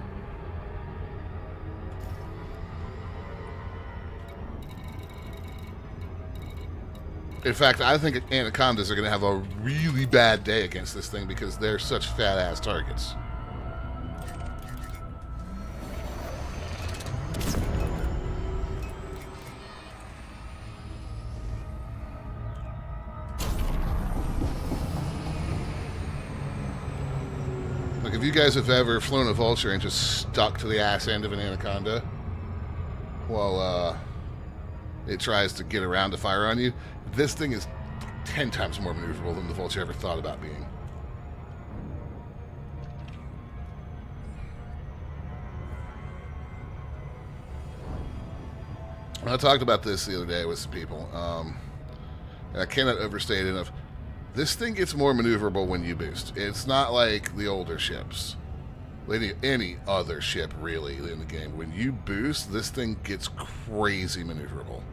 S1: In fact, I think Anacondas are going to have a really bad day against this thing because they're such fat-ass targets. Look, if you guys have ever flown a Vulture and just stuck to the ass end of an Anaconda while it tries to get around to fire on you, this thing is 10 times more maneuverable than the Vulture ever thought about being. I talked about this the other day with some people, and I cannot overstate it enough. This thing gets more maneuverable when you boost. It's not like the older ships. Any other ship, really, in the game. When you boost, this thing gets crazy maneuverable.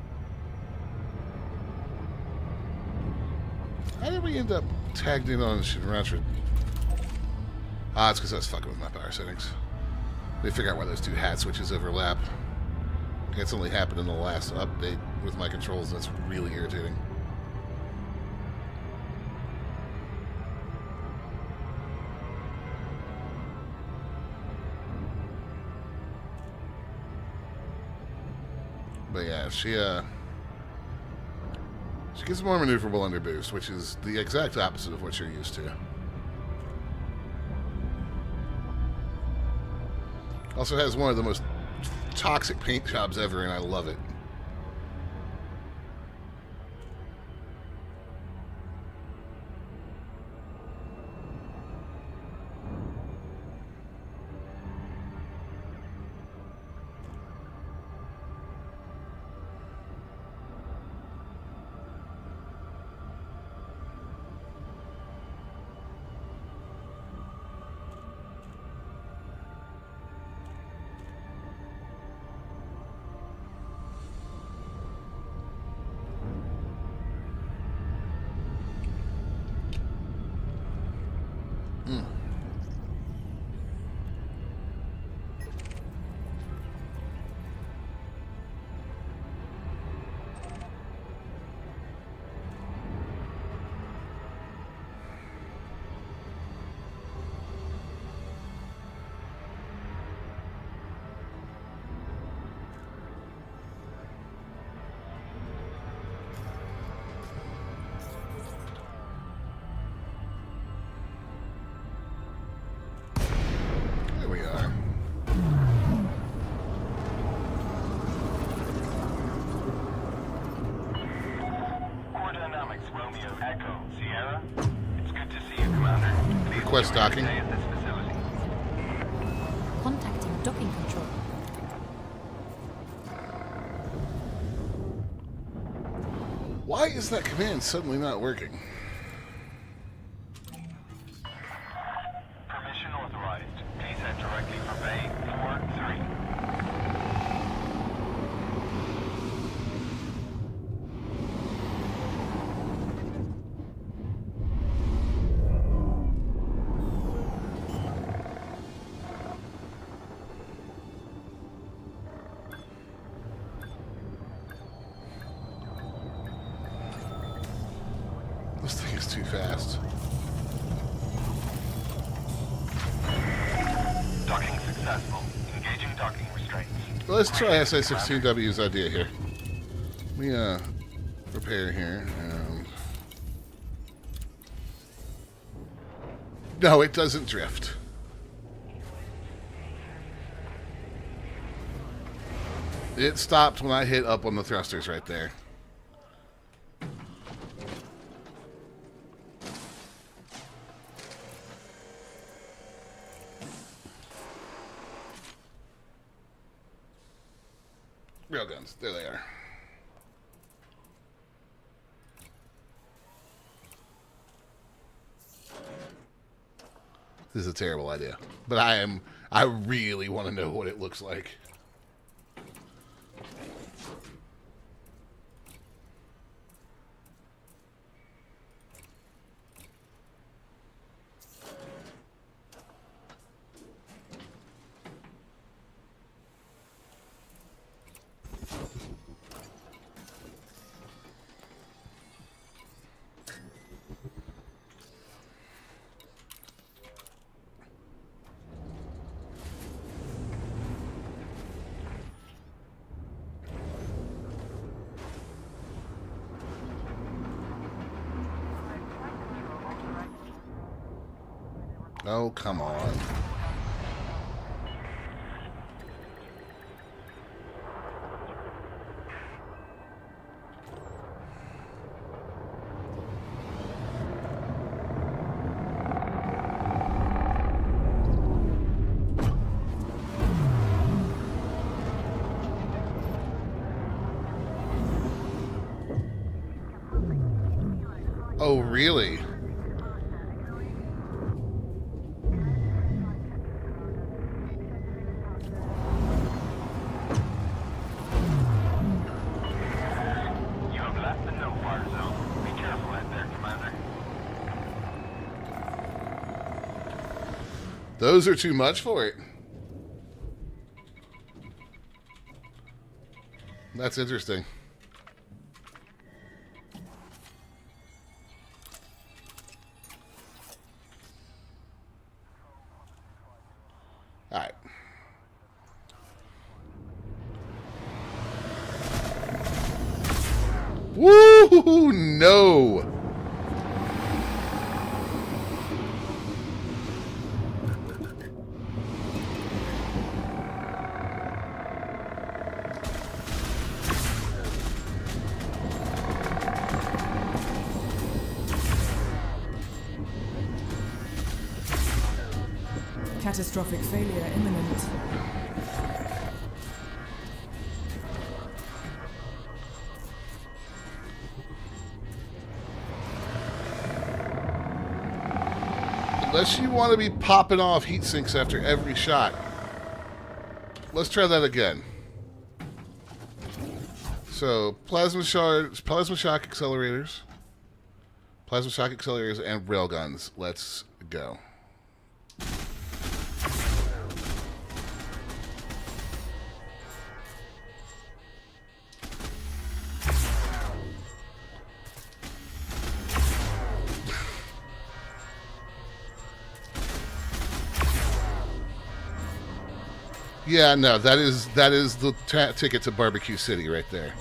S1: How did we end up tagged in on Shinrantra? Ah, it's because I was fucking with my power settings. Let me figure out why those two hat switches overlap. It's only happened in the last update with my controls, and it's really irritating. But yeah, she gets more maneuverable under boost, which is the exact opposite of what you're used to. Also has one of the most toxic paint jobs ever, and I love it. Request docking.
S4: Contacting docking control.
S1: Why is that command suddenly not working? too fast.
S2: Docking successful. Engaging docking restraints.
S1: Well, let's try SA-16W's idea here. Let me prepare here. No, it doesn't drift. It stopped when I hit up on the thrusters right there. Railguns, there they are. This is a terrible idea, but I really want to know what it looks like. Oh, come on. Oh, really?
S2: You have left the no-fire zone. Be careful out there, Commander.
S1: Those are too much for it. That's interesting. All right. Woo! No.
S5: Catastrophic failure imminent.
S1: Unless you want to be popping off heat sinks after every shot. Let's try that again. So, plasma shock accelerators, and railguns. Let's go. Yeah, no, that is the ticket to Barbecue City right there.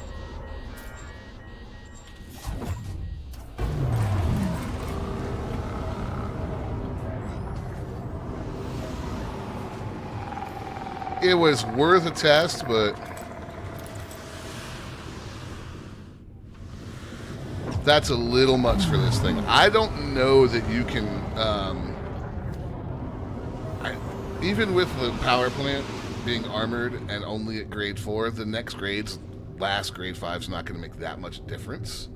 S1: It was worth a test, but that's a little much for this thing. I don't know that you can, even with the power plant being armored and only at grade 4, the next grades, last grade 5 is not going to make that much difference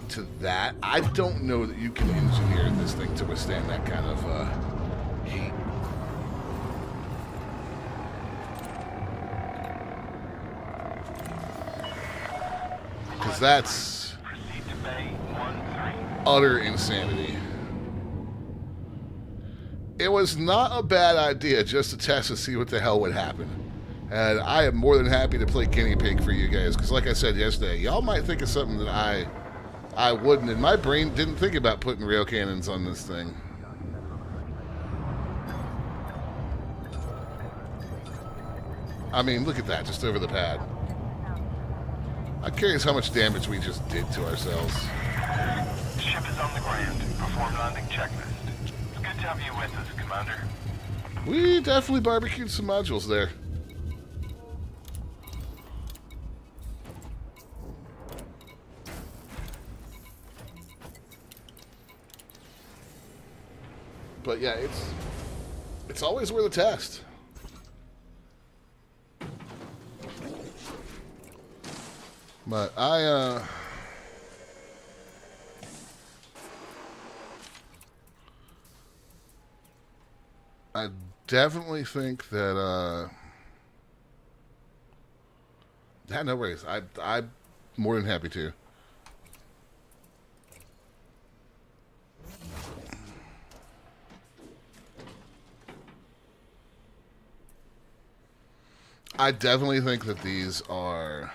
S1: to that. I don't know that you can engineer this thing to withstand that kind of heat. Because that's
S2: Proceed to Bay 1-3.
S1: utter insanity. It was not a bad idea just to test to see what the hell would happen. And I am more than happy to play guinea pig for you guys. Because like I said yesterday, y'all might think of something that I I wouldn't, and my brain didn't think about putting rail cannons on this thing. I mean, look at that, just over the pad. I'm curious how much damage we just did to ourselves.
S2: Ship is on the ground. Perform landing checklist. It's good to have you with us, Commander.
S1: We definitely barbecued some modules there. But yeah, it's always worth a test. But I definitely think that yeah, no worries. I'm more than happy to. I definitely think that these are,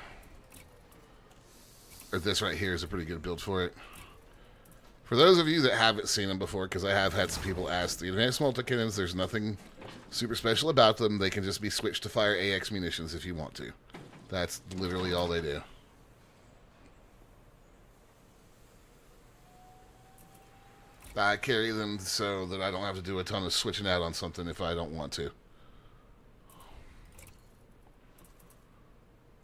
S1: or this right here is a pretty good build for it. For those of you that haven't seen them before, because I have had some people ask, the advanced multi-cannons, there's nothing super special about them. They can just be switched to fire AX munitions if you want to. That's literally all they do. I carry them so that I don't have to do a ton of switching out on something if I don't want to.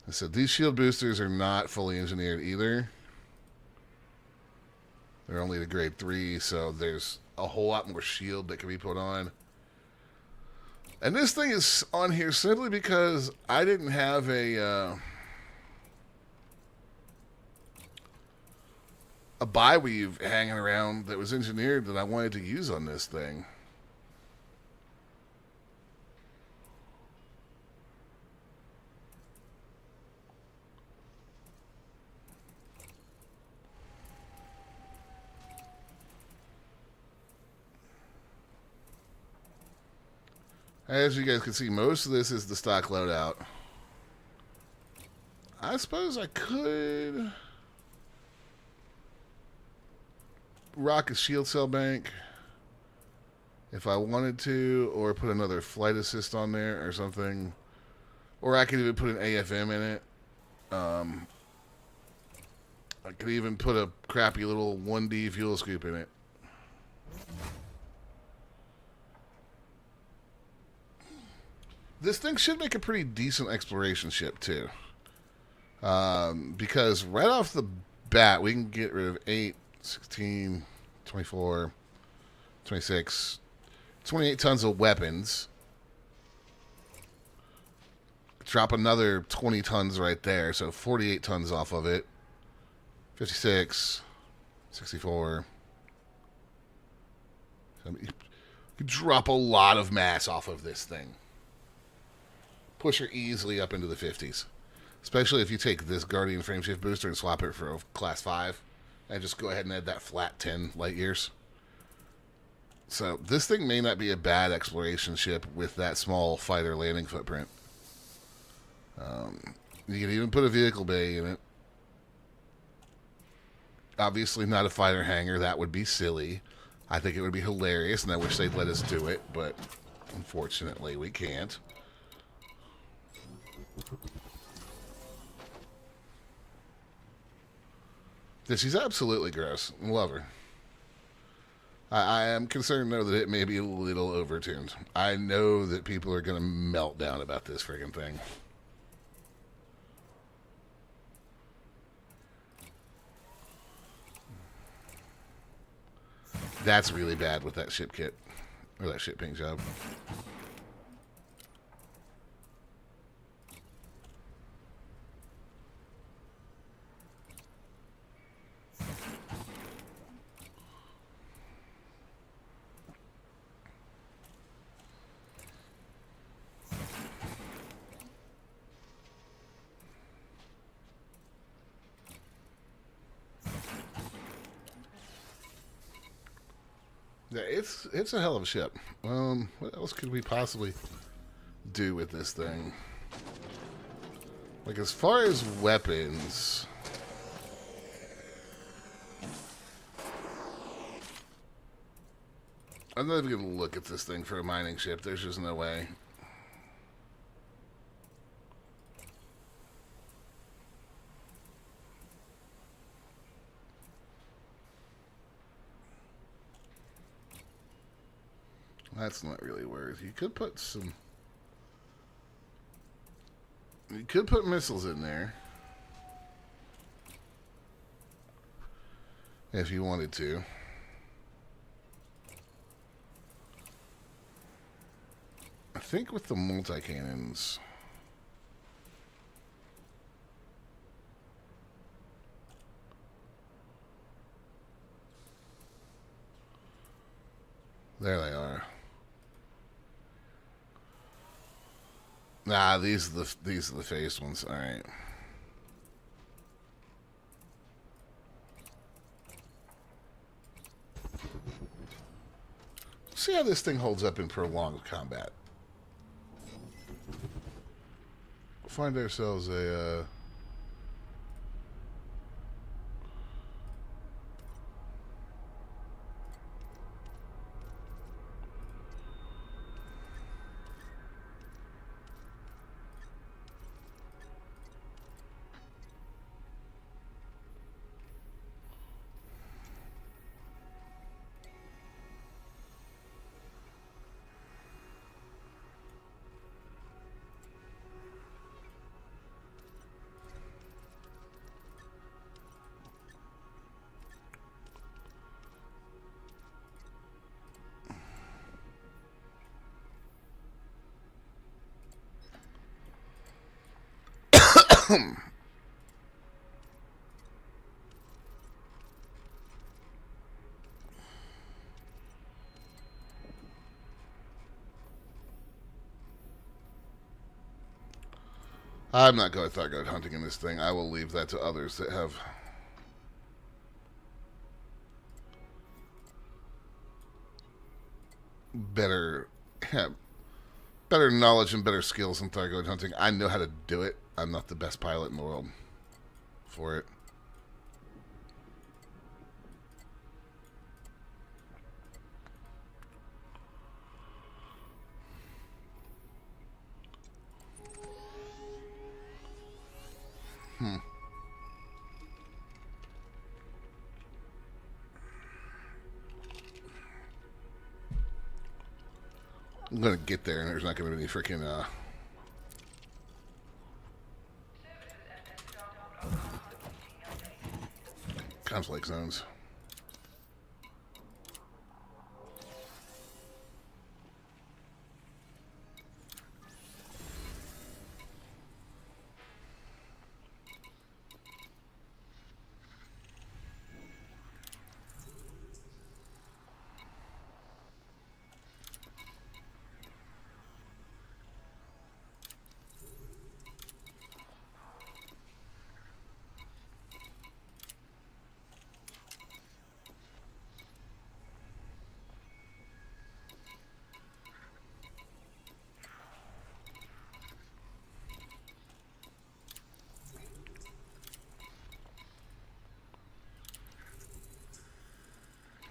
S1: I said these shield boosters are not fully engineered either. They're only to grade 3, so there's a whole lot more shield that can be put on. And this thing is on here simply because I didn't have a bi-weave hanging around that was engineered that I wanted to use on this thing. As you guys can see, most of this is the stock loadout. I suppose I could rock a shield cell bank if I wanted to, or put another flight assist on there or something. Or I could even put an AFM in it. I could even put a crappy little 1D fuel scoop in it. This thing should make a pretty decent exploration ship, too. Because right off the bat, we can get rid of 8, 16, 24, 26, 28 tons of weapons. Drop another 20 tons right there, so 48 tons off of it. 56, 64. You could drop a lot of mass off of this thing. Push her easily up into the 50s. Especially if you take this Guardian frameshift booster and swap it for a Class 5. And just go ahead and add that flat 10 light years. So this thing may not be a bad exploration ship with that small fighter landing footprint. You can even put a vehicle bay in it. Obviously not a fighter hangar. That would be silly. I think it would be hilarious, and I wish they'd let us do it, but unfortunately we can't. She's absolutely gross. Love her. I am concerned, though, that it may be a little overtuned. I know that people are going to melt down about this friggin' thing. That's really bad with that ship kit. Or that ship paint job. Yeah, it's a hell of a ship. What else could we possibly do with this thing? Like, as far as weapons, I'm not even going to look at this thing for a mining ship. There's just no way. That's not really worth. You could put some... You could put missiles in there. If you wanted to. I think with the multi-cannons... There they are. Nah, these are the face ones. All right. See how this thing holds up in prolonged combat. Find ourselves a. I'm not going to start going hunting in this thing. I will leave that to others that have better knowledge and better skills than Thargoid hunting. I know how to do it. I'm not the best pilot in the world for it. I'm going to get there and there's not going to be any freaking conflict zones.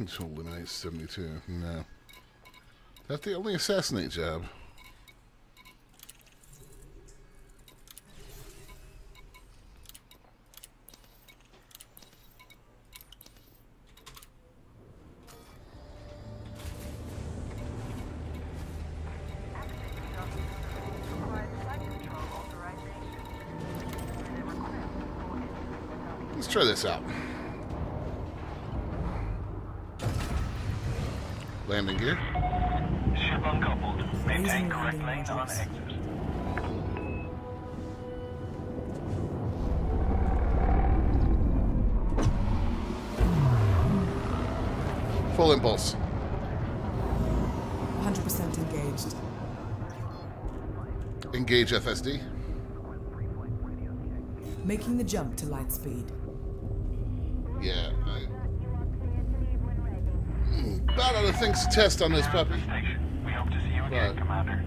S1: To eliminate 72. No. That's the only assassinate job. Let's try this out. Landing gear.
S2: Ship uncoupled. Maintain correct lane on exit.
S1: Full impulse.
S5: 100% engaged.
S1: Engage FSD.
S5: Making the jump to light speed.
S1: Yeah, about other things to test on this puppy.
S2: Station. We hope to see you again, Commander.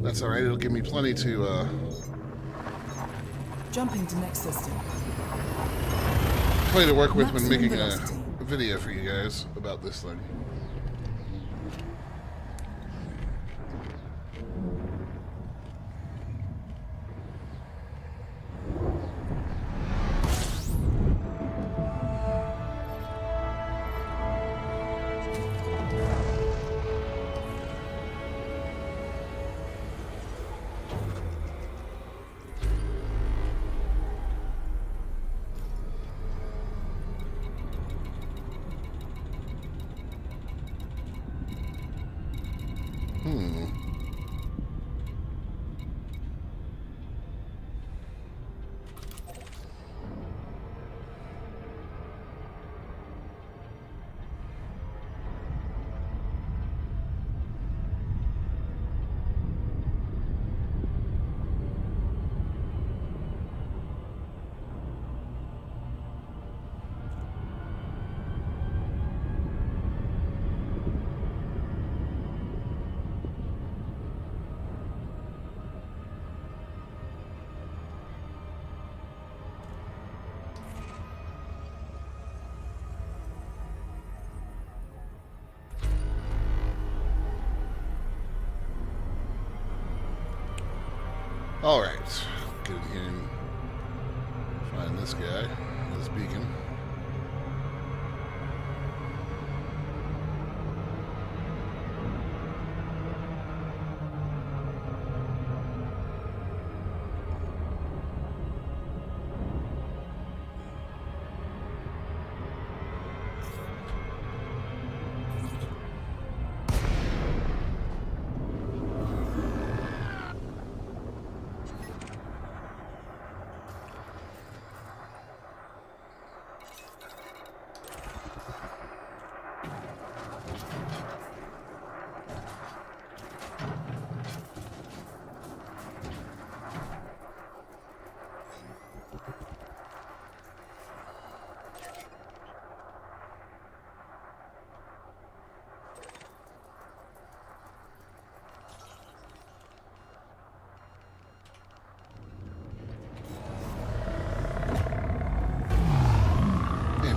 S1: That's alright, it'll give me plenty to,
S5: Jumping to next system.
S1: plenty to work with when
S5: Maximum
S1: making a
S5: velocity.
S1: video for you guys about this thing. Alright, get in here and find this guy, this beacon.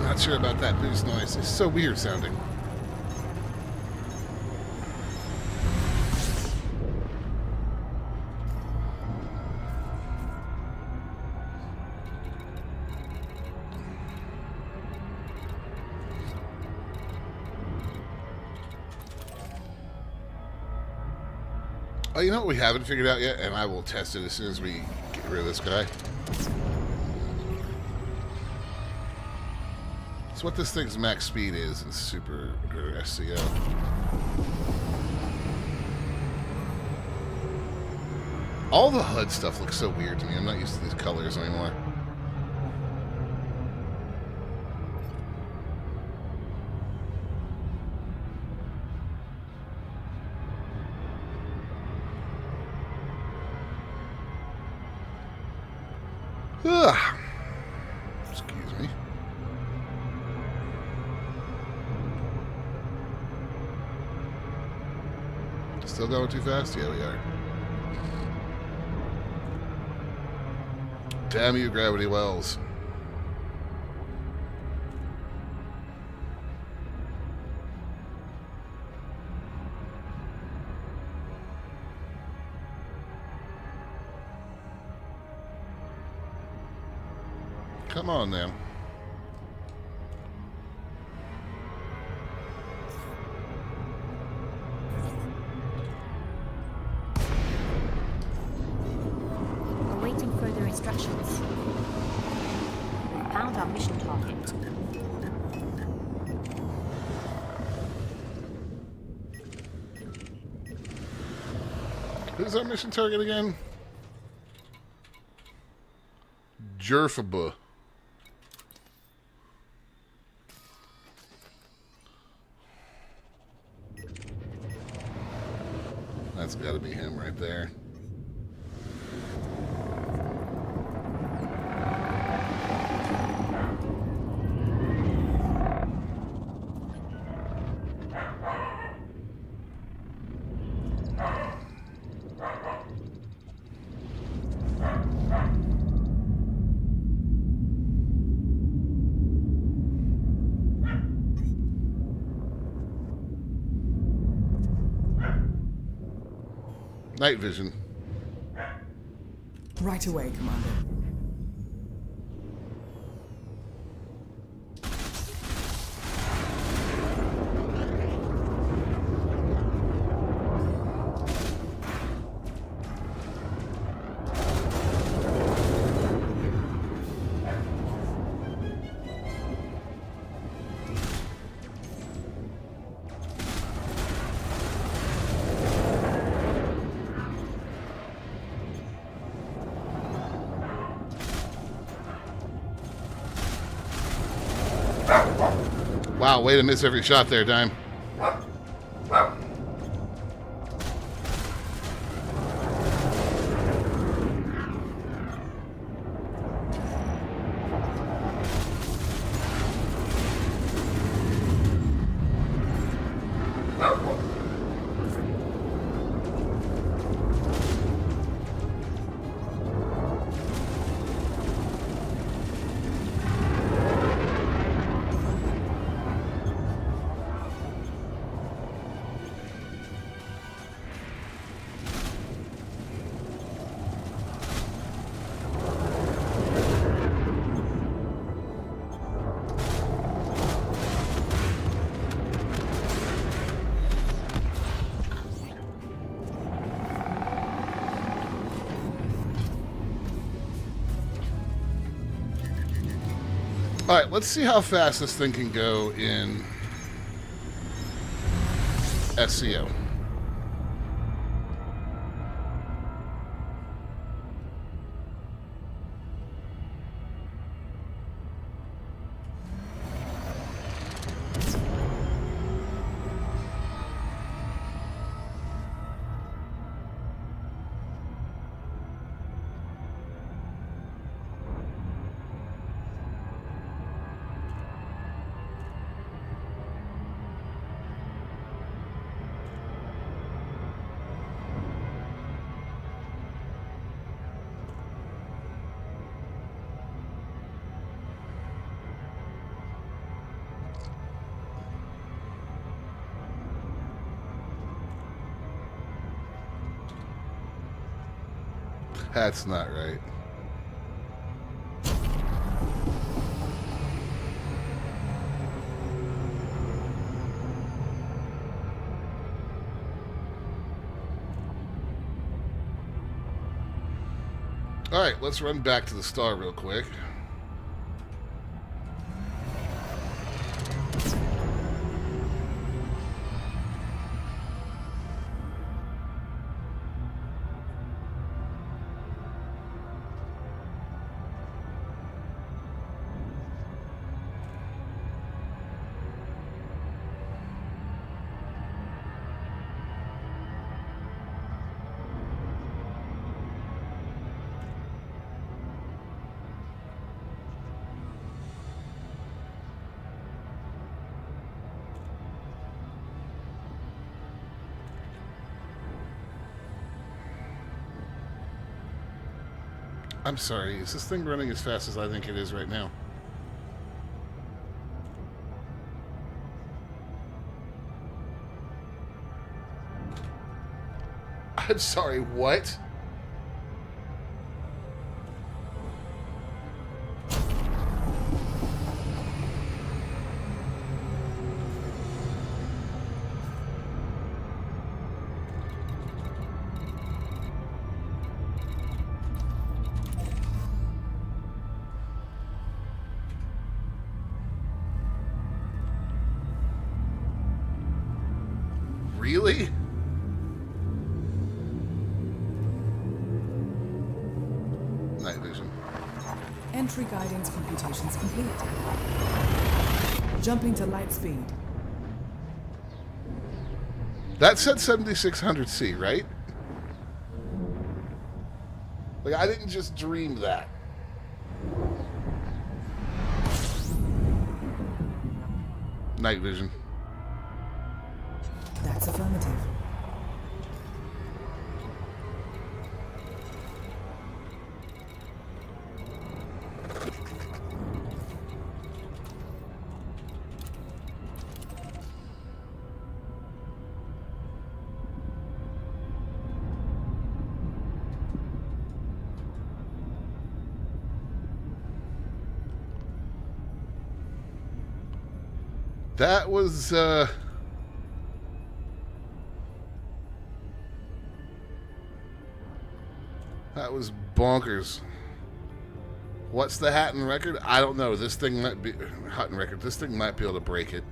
S1: Not sure about that boost noise. It's so weird sounding. Oh, you know what we haven't figured out yet? And I will test it as soon as we get rid of this guy. It's what this thing's max speed is in Super or SCO. All the HUD stuff looks so weird to me. I'm not used to these colors anymore. Ugh. Excuse me. Still going too fast? Yeah, we are. Damn you, Gravity Wells. Come on now.
S4: Awaiting further instructions. Found our mission target.
S1: Who's our mission target again? Jerfaba. That's got to be him right there. Night vision.
S5: Right away, Commander.
S1: Wow, way to miss every shot there, Dime. Alright, let's see how fast this thing can go in SCO. That's not right. Alright, let's run back to the star real quick. I'm sorry, is this thing running as fast as I think it is right now? I'm sorry, what? Really? Night vision.
S5: Entry guidance computations complete. Jumping to light speed.
S1: That said 7600C, right? Like, I didn't just dream that. Night vision.
S5: That's affirmative.
S1: That was, that was bonkers. What's the Hatton record? I don't know. This thing might be... Hatton record. This thing might be able to break it.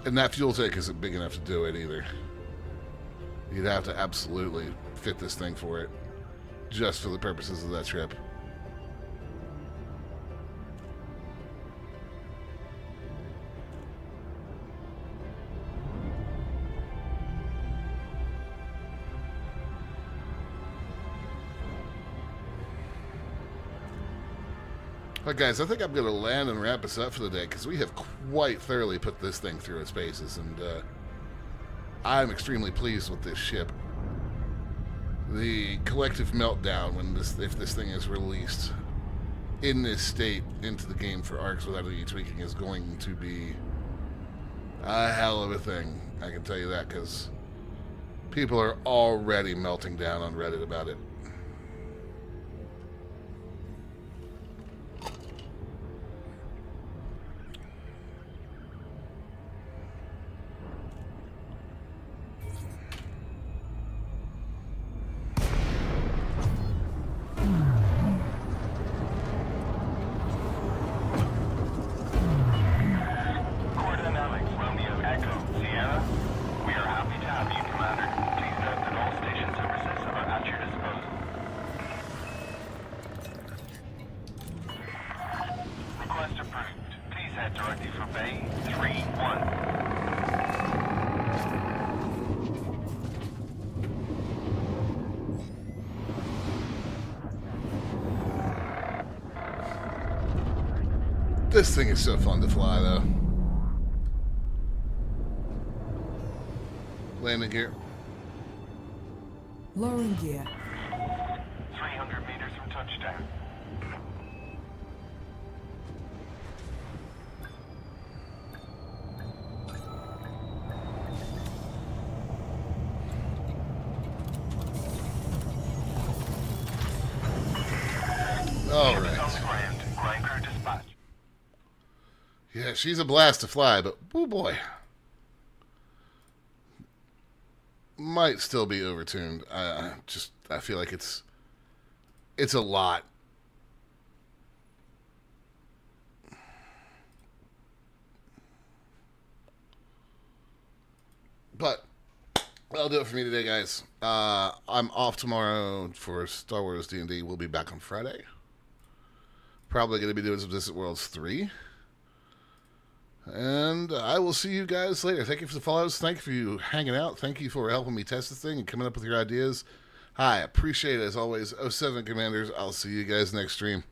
S1: And that fuel tank isn't big enough to do it either. You'd have to absolutely fit this thing for it, just for the purposes of that trip. But guys, I think I'm going to land and wrap us up for the day, because we have quite thoroughly put this thing through its paces, and I'm extremely pleased with this ship. The collective meltdown when if this thing is released in this state into the game for ARCs without any tweaking is going to be a hell of a thing. I can tell you that, because people are already melting down on Reddit about it. This thing is so fun to fly, though. Landing gear.
S5: Lowering gear.
S2: 300 meters from touchdown.
S1: All right.
S2: Ground crew dispatch.
S1: Yeah, she's a blast to fly, but oh boy. Might still be overtuned. I feel like it's a lot. But that'll do it for me today, guys. I'm off tomorrow for Star Wars D&D. We'll be back on Friday. Probably going to be doing some Distant Worlds 3. And I will see you guys later. Thank you for the follows. Thank you for you hanging out. Thank you for helping me test this thing and coming up with your ideas. Hi, appreciate it as always. 07 Commanders. I'll see you guys next stream.